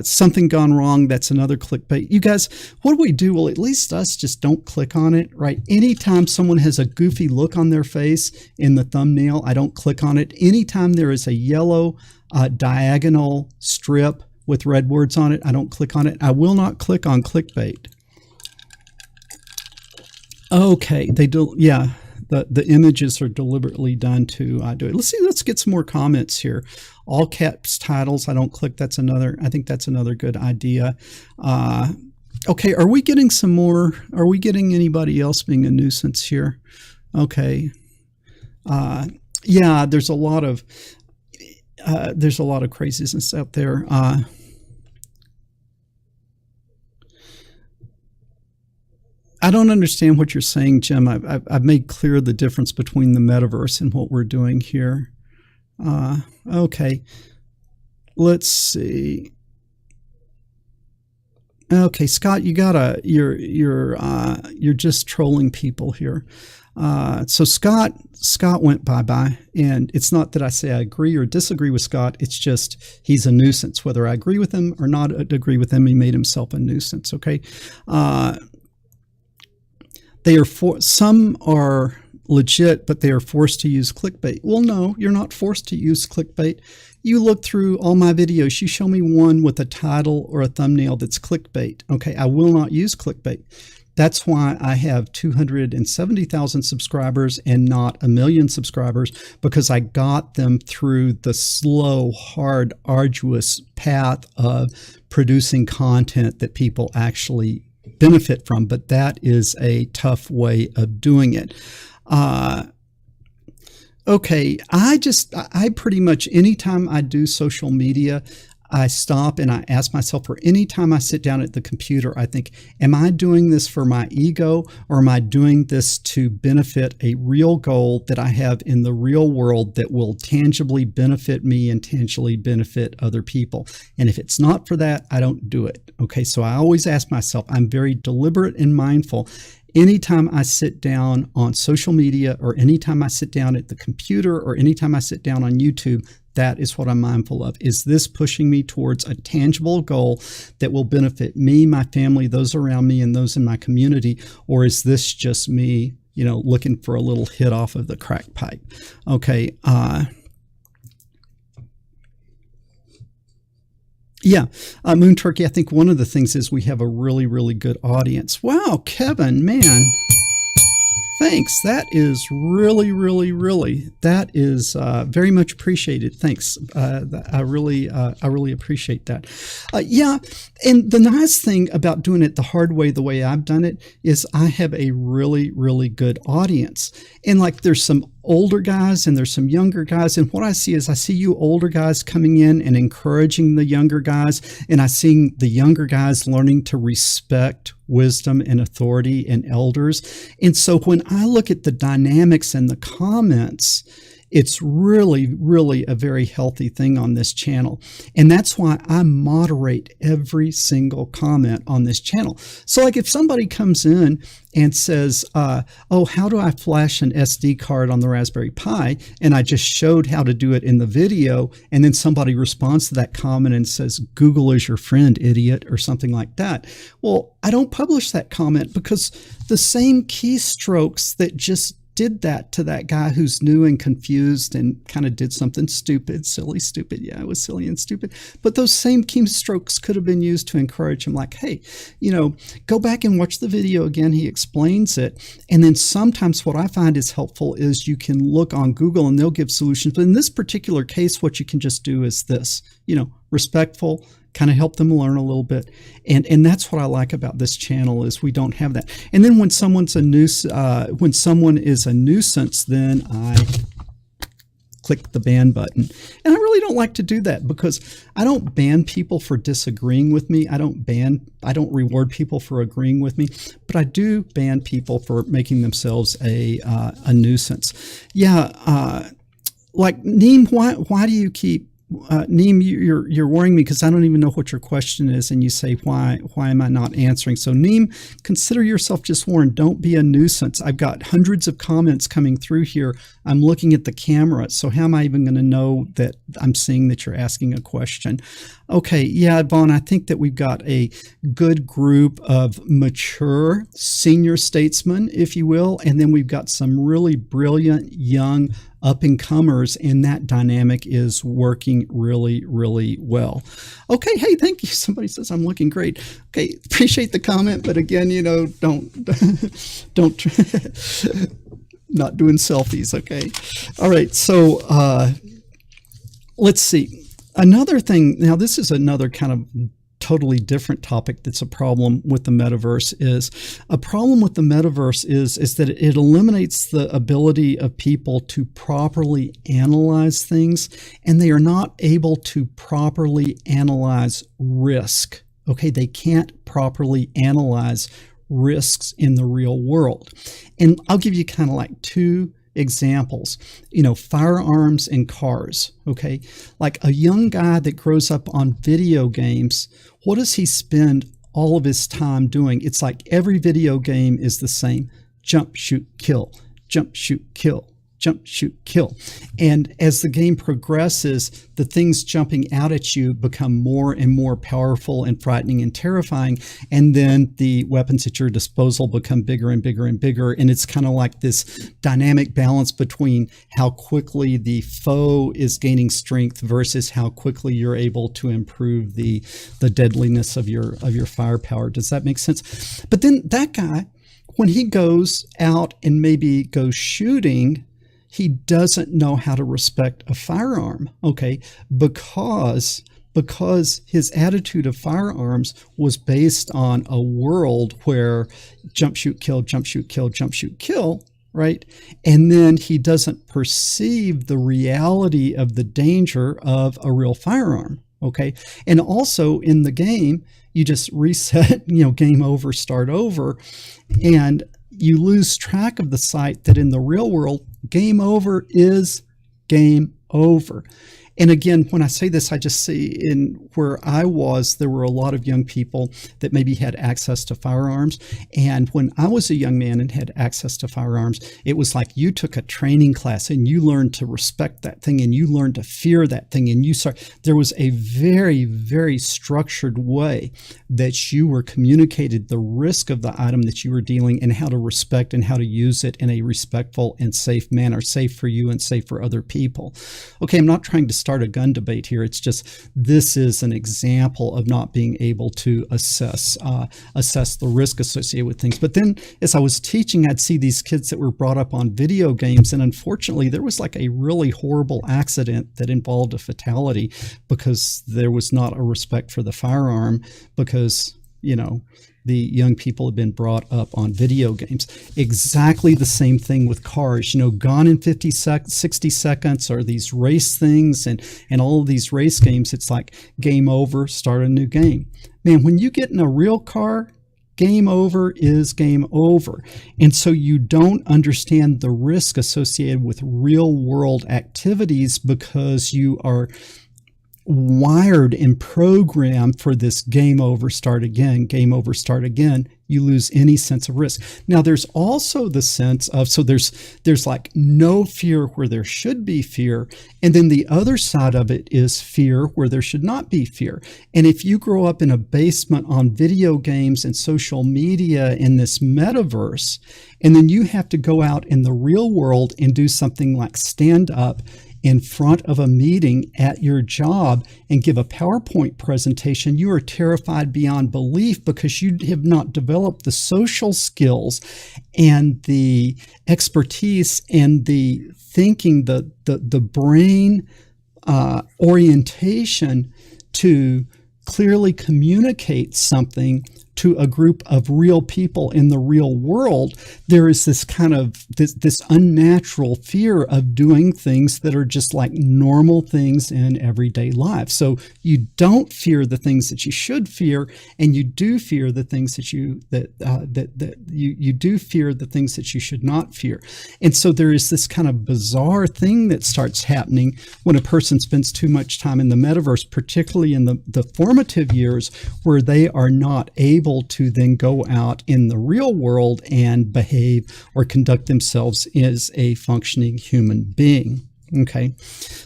Something gone wrong. That's another clickbait. You guys, what do we do? Well, at least us just don't click on it, right? Anytime someone has a goofy look on their face in the thumbnail, I don't click on it. Anytime there is a yellow diagonal strip with red words on it, I don't click on it. I will not click on clickbait. Okay, they do. Yeah, the images are deliberately done to do it. Let's see. Let's get some more comments here. All caps titles. I don't click. That's another. I think that's another good idea. Okay, are we getting some more? Are we getting anybody else being a nuisance here? Okay. Yeah, there's a lot of craziness out there. I don't understand what you're saying, Jim. I've made clear the difference between the metaverse and what we're doing here. Okay, let's see. Okay, Scott, you're just trolling people here. So Scott went bye-bye, and it's not that I say I agree or disagree with Scott. It's just he's a nuisance. Whether I agree with him or not agree with him, he made himself a nuisance. Okay. Some are legit, but they are forced to use clickbait. Well, no, you're not forced to use clickbait. You look through all my videos. You show me one with a title or a thumbnail that's clickbait. Okay, I will not use clickbait. That's why I have 270,000 subscribers and not 1 million subscribers, because I got them through the slow, hard, arduous path of producing content that people actually benefit from. But that is a tough way of doing it. Okay, I pretty much, anytime I do social media, I stop and I ask myself, or anytime I sit down at the computer, I think, am I doing this for my ego, or am I doing this to benefit a real goal that I have in the real world that will tangibly benefit me and tangibly benefit other people? And if it's not for that, I don't do it. Okay, so I always ask myself, I'm very deliberate and mindful. Anytime I sit down on social media, or anytime I sit down at the computer, or anytime I sit down on YouTube, that is what I'm mindful of. Is this pushing me towards a tangible goal that will benefit me, my family, those around me, and those in my community? Or is this just me, looking for a little hit off of the crack pipe? Okay. Yeah, Moon Turkey, I think one of the things is we have a really, really good audience. Wow, Kevin, man, thanks. That is really, really, really, that is very much appreciated. Thanks. I really appreciate that. Yeah, and the nice thing about doing it the hard way, the way I've done it, is I have a really, really good audience. And like there's some older guys and there's some younger guys. And what I see is I see you older guys coming in and encouraging the younger guys. And I see the younger guys learning to respect wisdom and authority and elders. And so when I look at the dynamics and the comments, it's really, really a very healthy thing on this channel. And that's why I moderate every single comment on this channel. So like if somebody comes in and says, oh, how do I flash an SD card on the Raspberry Pi? And I just showed how to do it in the video. And then somebody responds to that comment and says, Google is your friend, idiot, or something like that. Well, I don't publish that comment because the same keystrokes that just did that to that guy who's new and confused and kind of did something stupid, silly, stupid. Yeah, it was silly and stupid. But those same keystrokes could have been used to encourage him, like, hey, go back and watch the video again. He explains it. And then sometimes what I find is helpful is you can look on Google and they'll give solutions. But in this particular case, what you can just do is this, respectful, kind of help them learn a little bit. And that's what I like about this channel is we don't have that. And then when someone's when someone is a nuisance, then I click the ban button. And I really don't like to do that because I don't ban people for disagreeing with me. I don't reward people for agreeing with me, but I do ban people for making themselves a nuisance. Yeah. Like Neem, why do you keep Neem, you're worrying me because I don't even know what your question is, and you say, why am I not answering? So Neem, consider yourself just warned. Don't be a nuisance. I've got hundreds of comments coming through here. I'm looking at the camera, so how am I even going to know that I'm seeing that you're asking a question? Okay, yeah, Vaughn, I think that we've got a good group of mature senior statesmen, if you will, and then we've got some really brilliant young up-and-comers, and that dynamic is working really, really well. Okay, hey, thank you. Somebody says I'm looking great. Okay, appreciate the comment, but again, don't not doing selfies, okay? All right, so let's see. Another thing, now this is another kind of totally different topic that's a problem with the metaverse is that it eliminates the ability of people to properly analyze things, and they are not able to properly analyze risk. Okay, they can't properly analyze risks in the real world. And I'll give you kind of like two examples, firearms and cars. Okay, like a young guy that grows up on video games, what does he spend all of his time doing? It's like every video game is the same: jump, shoot, kill, jump, shoot, kill, jump, shoot, kill. And as the game progresses, the things jumping out at you become more and more powerful and frightening and terrifying. And then the weapons at your disposal become bigger and bigger and bigger. And it's kind of like this dynamic balance between how quickly the foe is gaining strength versus how quickly you're able to improve the deadliness of your firepower. Does that make sense? But then that guy, when he goes out and maybe goes shooting, he doesn't know how to respect a firearm, okay, because his attitude of firearms was based on a world where jump, shoot, kill, jump, shoot, kill, jump, shoot, kill, right? And then he doesn't perceive the reality of the danger of a real firearm. Okay. And also in the game, you just reset, game over, start over, and you lose track of the sight that in the real world, game over is game over. And again, when I say this, I just see in where I was, there were a lot of young people that maybe had access to firearms. And when I was a young man and had access to firearms, it was like you took a training class and you learned to respect that thing and you learned to fear that thing. And there was a very, very structured way that you were communicated the risk of the item that you were dealing and how to respect and how to use it in a respectful and safe manner, safe for you and safe for other people. Okay, I'm not trying to start a gun debate here. It's just this is an example of not being able to assess the risk associated with things. But then as I was teaching, I'd see these kids that were brought up on video games, and unfortunately there was like a really horrible accident that involved a fatality because there was not a respect for the firearm because the young people have been brought up on video games. Exactly the same thing with cars, Gone in 60 seconds or these race things and all of these race games. It's like game over, start a new game. Man, when you get in a real car, game over is game over. And so you don't understand the risk associated with real world activities because you are wired and programmed for this game over, start again, game over, start again. You lose any sense of risk. Now, there's also the sense of, so there's like no fear where there should be fear. And then the other side of it is fear where there should not be fear. And if you grow up in a basement on video games and social media in this metaverse, and then you have to go out in the real world and do something like stand up in front of a meeting at your job and give a PowerPoint presentation, you are terrified beyond belief because you have not developed the social skills and the expertise and the thinking, the brain orientation to clearly communicate something to a group of real people in the real world. There is this kind of this unnatural fear of doing things that are just like normal things in everyday life. So you don't fear the things that you should fear, and you do fear the things that you do fear the things that you should not fear. And so there is this kind of bizarre thing that starts happening when a person spends too much time in the metaverse, particularly in the formative years, where they are not able to then go out in the real world and behave or conduct themselves as a functioning human being. Okay,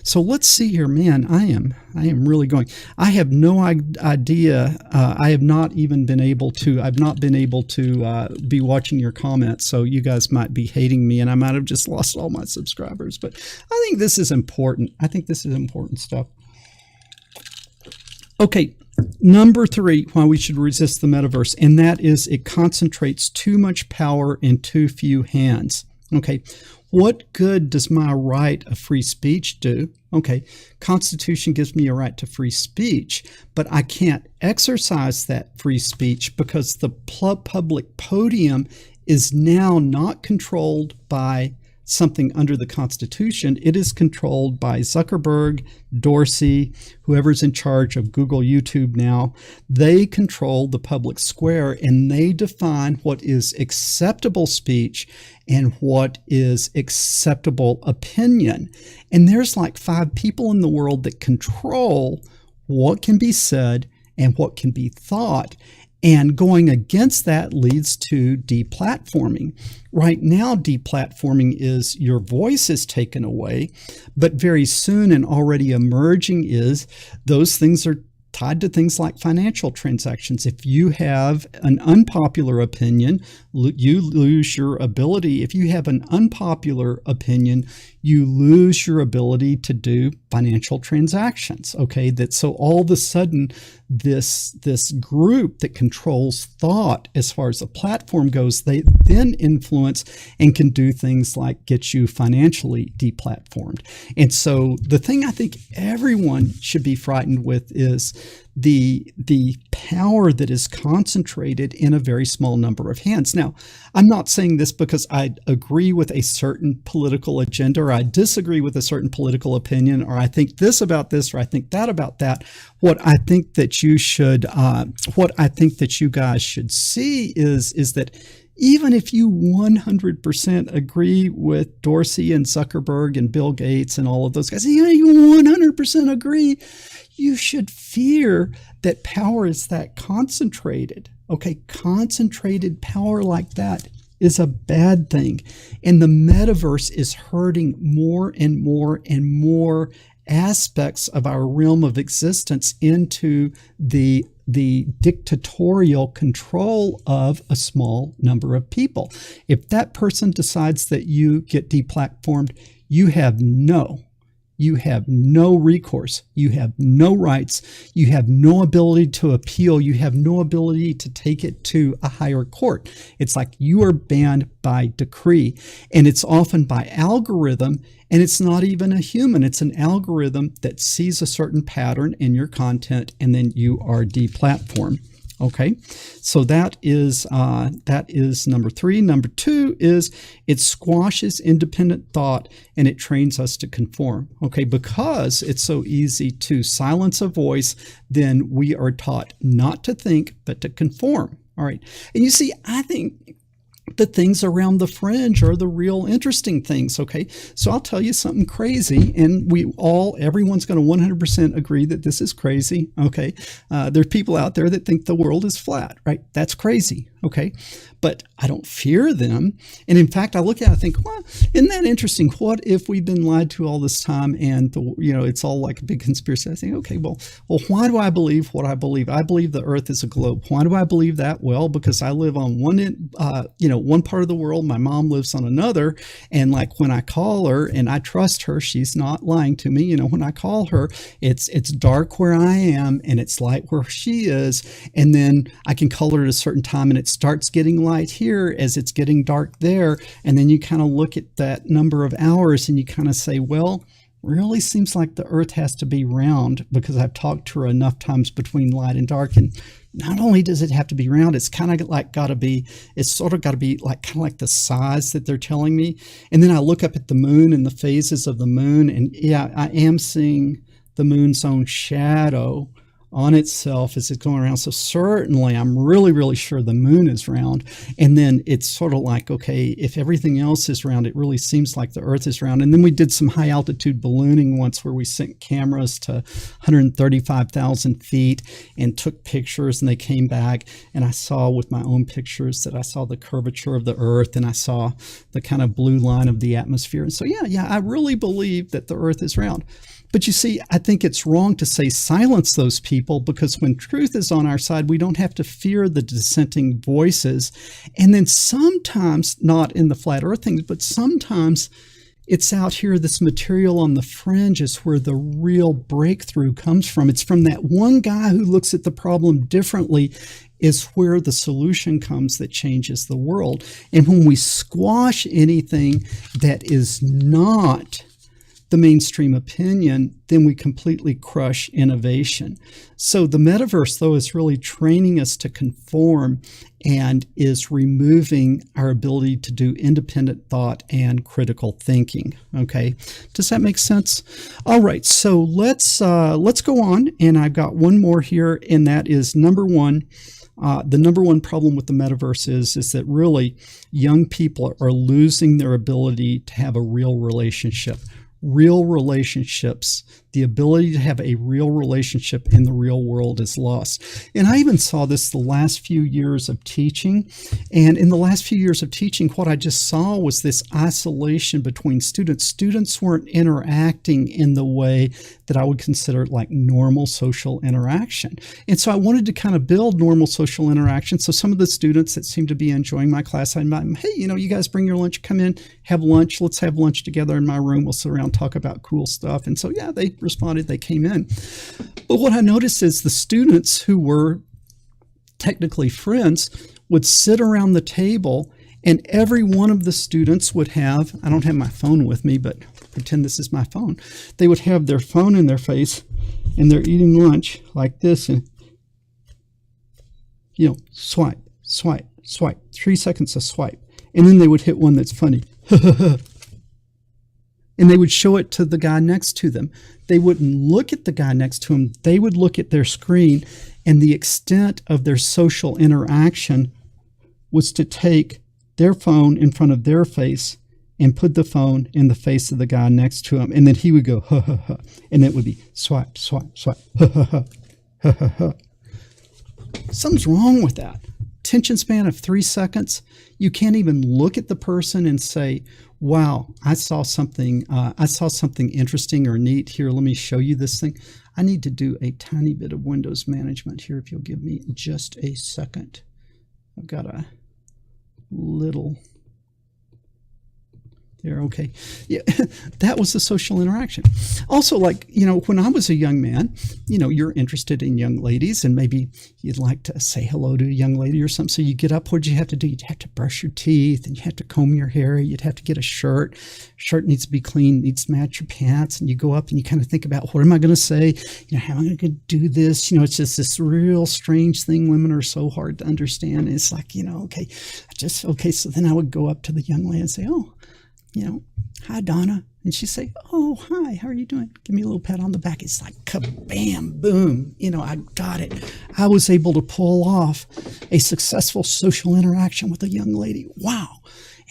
so let's see here, man. I am really going. I have no idea. I have not even been able to. I've not been able to be watching your comments. So you guys might be hating me, and I might have just lost all my subscribers. But I think this is important. I think this is important stuff. Okay. Number 3, why we should resist the metaverse, and that is it concentrates too much power in too few hands. Okay, what good does my right of free speech do? Okay, Constitution gives me a right to free speech, but I can't exercise that free speech because the public podium is now not controlled by something under the Constitution. It is controlled by Zuckerberg, Dorsey, whoever's in charge of Google, YouTube now. They control the public square, and they define what is acceptable speech and what is acceptable opinion. And there's like 5 people in the world that control what can be said and what can be thought. And going against that leads to deplatforming. Right now, deplatforming is your voice is taken away, but very soon and already emerging is those things are tied to things like financial transactions. If you have an unpopular opinion, you lose your ability. If you have an unpopular opinion, you lose your ability to do financial transactions. Okay, so all of a sudden, this group that controls thought as far as the platform goes, they then influence and can do things like get you financially deplatformed. And so the thing I think everyone should be frightened with is the power that is concentrated in a very small number of hands. Now, I'm not saying this because I agree with a certain political agenda, or I disagree with a certain political opinion, or I think this about this, or I think that about that. What I think that you guys should see is that even if you 100% agree with Dorsey and Zuckerberg and Bill Gates and all of those guys, you 100% agree, you should fear that power is that concentrated. Okay, concentrated power like that is a bad thing. And the metaverse is hurting more and more and more aspects of our realm of existence into the dictatorial control of a small number of people. If that person decides that you get deplatformed, you have no recourse. You have no rights. You have no ability to appeal. You have no ability to take it to a higher court. It's like you are banned by decree, and it's often by algorithm, and it's not even a human. It's an algorithm that sees a certain pattern in your content, and then you are deplatformed. Okay, so that is number 3. Number 2 is it squashes independent thought and it trains us to conform. Okay, because it's so easy to silence a voice, then we are taught not to think but to conform. All right, and you see, I think the things around the fringe are the real interesting things. Okay, so I'll tell you something crazy, and everyone's going to 100% agree that this is crazy. Okay, there's people out there that think the world is flat, right? That's crazy. Okay, but I don't fear them, and in fact, I look at it and think, well, isn't that interesting? What if we've been lied to all this time, and it's all like a big conspiracy? I think, okay, well, why do I believe what I believe? I believe the Earth is a globe. Why do I believe that? Well, because I live on one part of the world. My mom lives on another, and like when I call her and I trust her, she's not lying to me. When I call her, it's dark where I am and it's light where she is, and then I can call her at a certain time and it starts getting light here as it's getting dark there, and then you kind of look at that number of hours and you kind of say, well, really seems like the Earth has to be round, because I've talked to her enough times between light and dark, and not only does it have to be round, it's kind of like it's sort of got to be like kind of like the size that they're telling me. And then I look up at the moon and the phases of the moon, and yeah, I am seeing the moon's own shadow on itself as it's going around. So certainly I'm really, really sure the moon is round. And then it's sort of like, okay, if everything else is round, it really seems like the Earth is round. And then we did some high altitude ballooning once where we sent cameras to 135,000 feet and took pictures, and they came back, and I saw with my own pictures that I saw the curvature of the Earth, and I saw the kind of blue line of the atmosphere. And so yeah, I really believe that the Earth is round. But you see, I think it's wrong to say silence those people, because when truth is on our side, we don't have to fear the dissenting voices. And then sometimes, not in the flat earth things, but sometimes it's out here, this material on the fringe is where the real breakthrough comes from. It's from that one guy who looks at the problem differently is where the solution comes that changes the world. And when we squash anything that is not the mainstream opinion, then we completely crush innovation. So the metaverse, though, is really training us to conform and is removing our ability to do independent thought and critical thinking. Okay, does that make sense? All right, so let's go on, and I've got one more here, and that is number 1. The number 1 problem with the metaverse is that really young people are losing their ability to have a real relationship. Real relationships, the ability to have a real relationship in the real world is lost. And I even saw this the last few years of teaching. And in the last few years of teaching, what I just saw was this isolation between students. Students weren't interacting in the way that I would consider like normal social interaction. And so I wanted to kind of build normal social interaction. So some of the students that seemed to be enjoying my class, I invite them, hey, you guys bring your lunch, come in, have lunch. Let's have lunch together in my room. We'll sit around, talk about cool stuff. And so, yeah, they responded, they came in. But what I noticed is the students who were technically friends would sit around the table, and every one of the students would have, I don't have my phone with me, but pretend this is my phone. They would have their phone in their face, and they're eating lunch like this, and swipe, swipe, swipe, 3 seconds of swipe, and then they would hit one that's funny. And they would show it to the guy next to them. They wouldn't look at the guy next to them. They would look at their screen, and the extent of their social interaction was to take their phone in front of their face and put the phone in the face of the guy next to him. And then he would go, ha, ha, ha. And it would be swipe, swipe, swipe, ha, ha, ha, ha, ha, ha. Something's wrong with that. Attention span of 3 seconds. You can't even look at the person and say, wow, I saw something interesting or neat here. Let me show you this thing. I need to do a tiny bit of Windows management here if you'll give me just a second. I've got a little there. Okay. Yeah, that was the social interaction. Also, like, when I was a young man, you're interested in young ladies, and maybe you'd like to say hello to a young lady or something. So you get up, what did you have to do? You'd have to brush your teeth, and you have to comb your hair. You'd have to get a shirt. Shirt needs to be clean, needs to match your pants. And you go up and you kind of think about, what am I going to say? How am I going to do this? It's just this real strange thing. Women are so hard to understand. It's like, okay. So then I would go up to the young lady and say, oh, hi, Donna. And she'd say, oh, hi, how are you doing? Give me a little pat on the back. It's like, kabam, boom. I got it. I was able to pull off a successful social interaction with a young lady. Wow.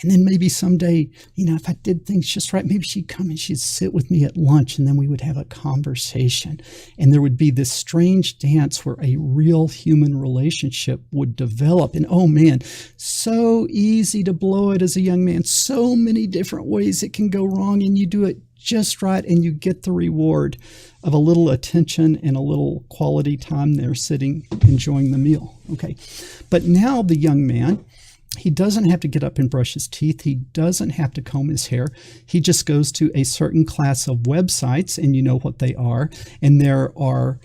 And then maybe someday, if I did things just right, maybe she'd come and she'd sit with me at lunch, and then we would have a conversation. And there would be this strange dance where a real human relationship would develop. And oh man, so easy to blow it as a young man. So many different ways it can go wrong, and you do it just right, and you get the reward of a little attention and a little quality time there sitting, enjoying the meal. Okay. But now the young man, he doesn't have to get up and brush his teeth. He doesn't have to comb his hair. He just goes to a certain class of websites, and you know what they are. And there are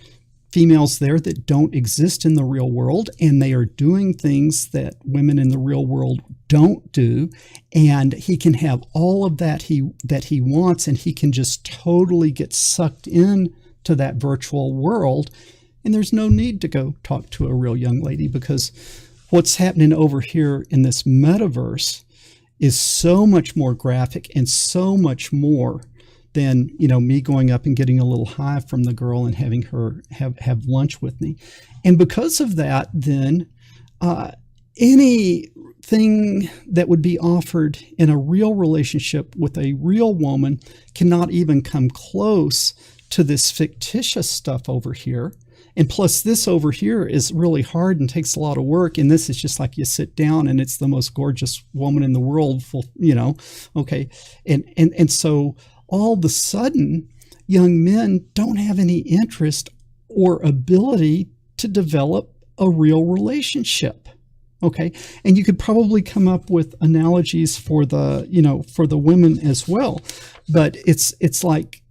females there that don't exist in the real world, and they are doing things that women in the real world don't do. And he can have all of that he wants, and he can just totally get sucked in to that virtual world. And there's no need to go talk to a real young lady, because what's happening over here in this metaverse is so much more graphic and so much more than, me going up and getting a little high from the girl and having her have lunch with me. And because of that, then anything that would be offered in a real relationship with a real woman cannot even come close to this fictitious stuff over here. And plus, this over here is really hard and takes a lot of work. And this is just like you sit down and it's the most gorgeous woman in the world, okay. And so all of a sudden, young men don't have any interest or ability to develop a real relationship. Okay. And you could probably come up with analogies for the women as well. But it's like,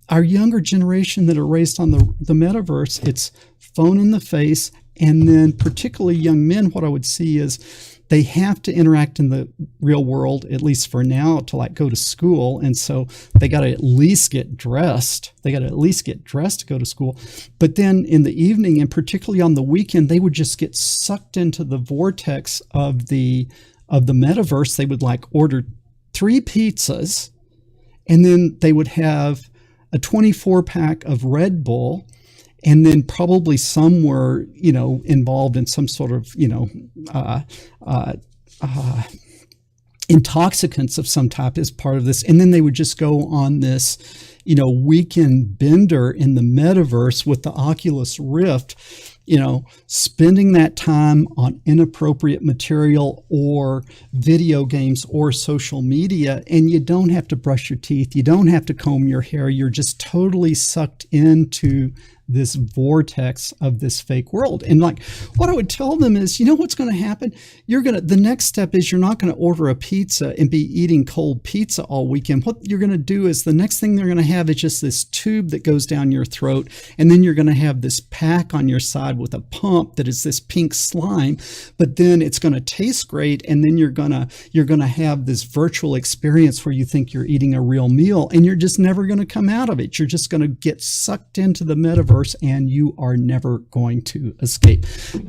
our younger generation that are raised on the metaverse, it's phone in the face. And then particularly young men, what I would see is they have to interact in the real world, at least for now, to go to school. And so they got to at least get dressed. They got to at least get dressed to go to school. But then in the evening, and particularly on the weekend, they would just get sucked into the vortex of the metaverse. They would order 3 pizzas, and then they would have a 24-pack of Red Bull, and then probably some were, involved in some sort of, intoxicants of some type as part of this. And then they would just go on this, weekend bender in the metaverse with the Oculus Rift, spending that time on inappropriate material or video games or social media. And you don't have to brush your teeth. You don't have to comb your hair. You're just totally sucked into this vortex of this fake world. And like what I would tell them is, you know what's going to happen? The next step is you're not going to order a pizza and be eating cold pizza all weekend. What you're going to do is the next thing they're going to have is just this tube that goes down your throat. And then you're going to have this pack on your side with a pump that is this pink slime, but then it's going to taste great. And then you're going to have this virtual experience where you think you're eating a real meal, and you're just never going to come out of it. You're just going to get sucked into the metaverse, and you are never going to escape.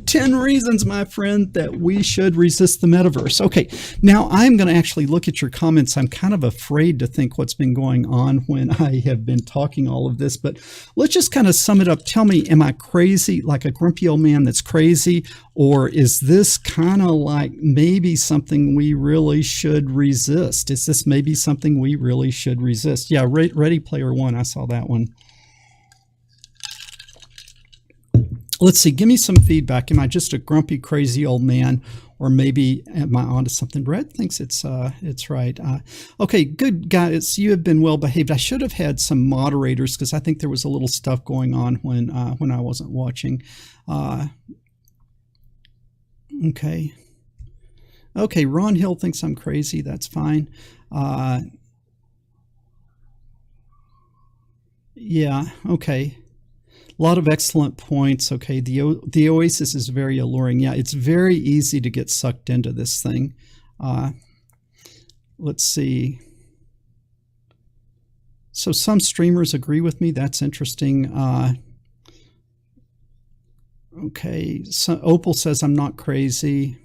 10 reasons, my friend, that we should resist the metaverse. Okay, now I'm going to actually look at your comments. I'm kind of afraid to think what's been going on when I have been talking all of this, but let's just kind of sum it up. Tell me, am I crazy, like a grumpy old man that's crazy, or is this kind of like maybe something we really should resist? Is this maybe something we really should resist? Yeah, Ready Player One, I saw that one. Let's see, give me some feedback. Am I just a grumpy, crazy old man, or maybe am I onto something? Red thinks it's right. Okay, good guys, you have been well behaved. I should have had some moderators because I think there was a little stuff going on when I wasn't watching. Okay. Okay, Ron Hill thinks I'm crazy. That's fine. Yeah, okay. A lot of excellent points. Okay, the Oasis is very alluring. Yeah, it's very easy to get sucked into this thing. Let's see. So some streamers agree with me. That's interesting. Okay, so Opal says I'm not crazy.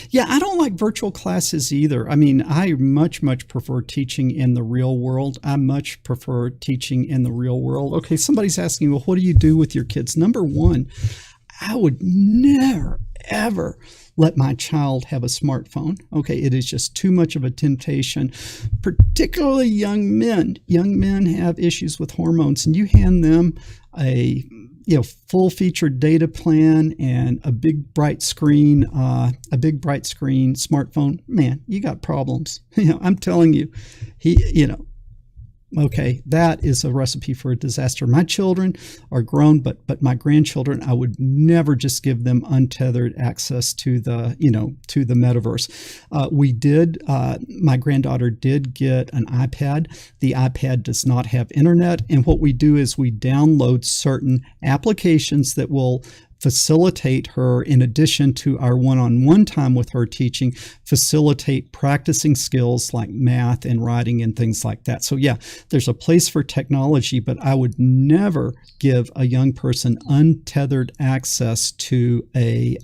Yeah, I don't like virtual classes either. I mean, I much prefer teaching in the real world. I much prefer teaching in the real world. Okay, somebody's asking, well, what do you do with your kids? Number one, I would never, ever let my child have a smartphone. Okay, it is just too much of a temptation, particularly young men. Young men have issues with hormones, and you hand them a full-featured data plan and a big bright screen smartphone, man, you got problems. I'm telling you, okay, that is a recipe for a disaster. My children are grown, but my grandchildren, I would never just give them untethered access to the metaverse. My granddaughter did get an iPad. The iPad does not have internet. And what we do is we download certain applications that will facilitate her, in addition to our one-on-one time with her teaching, facilitate practicing skills like math and writing and things like that. So yeah, there's a place for technology, but I would never give a young person untethered access to the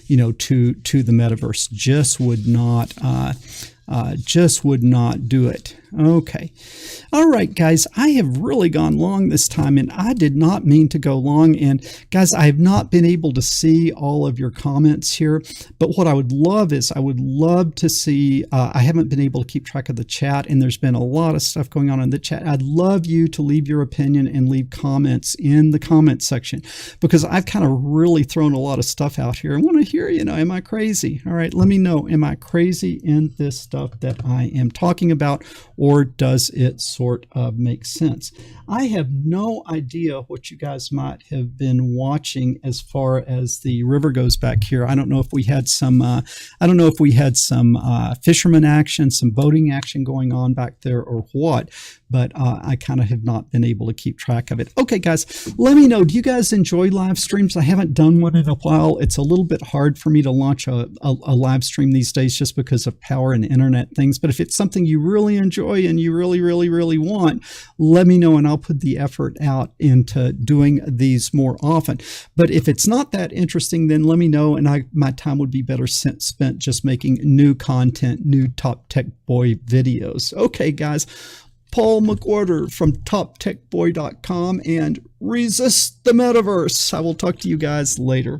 metaverse. Just would not do it. Okay. All right, guys, I have really gone long this time, and I did not mean to go long. And guys, I have not been able to see all of your comments here, but what I would love is I would love to see, I haven't been able to keep track of the chat, and there's been a lot of stuff going on in the chat. I'd love you to leave your opinion and leave comments in the comment section, because I've kind of really thrown a lot of stuff out here. I want to hear, am I crazy? All right, let me know. Am I crazy in this stuff that I am talking about, or does it sort of make sense? I have no idea what you guys might have been watching as far as the river goes back here. I don't know if we had some fisherman action, some boating action going on back there or what, but I kind of have not been able to keep track of it. Okay, guys, let me know. Do you guys enjoy live streams? I haven't done one in a while. It's a little bit hard for me to launch a live stream these days just because of power and internet things. But if it's something you really enjoy and you really want, let me know, and I'll put the effort out into doing these more often. But if it's not that interesting, then let me know, and my time would be better spent just making new content, new Top Tech Boy videos. Okay, guys. Paul McWhorter from TopTechBoy.com, and resist the metaverse. I will talk to you guys later.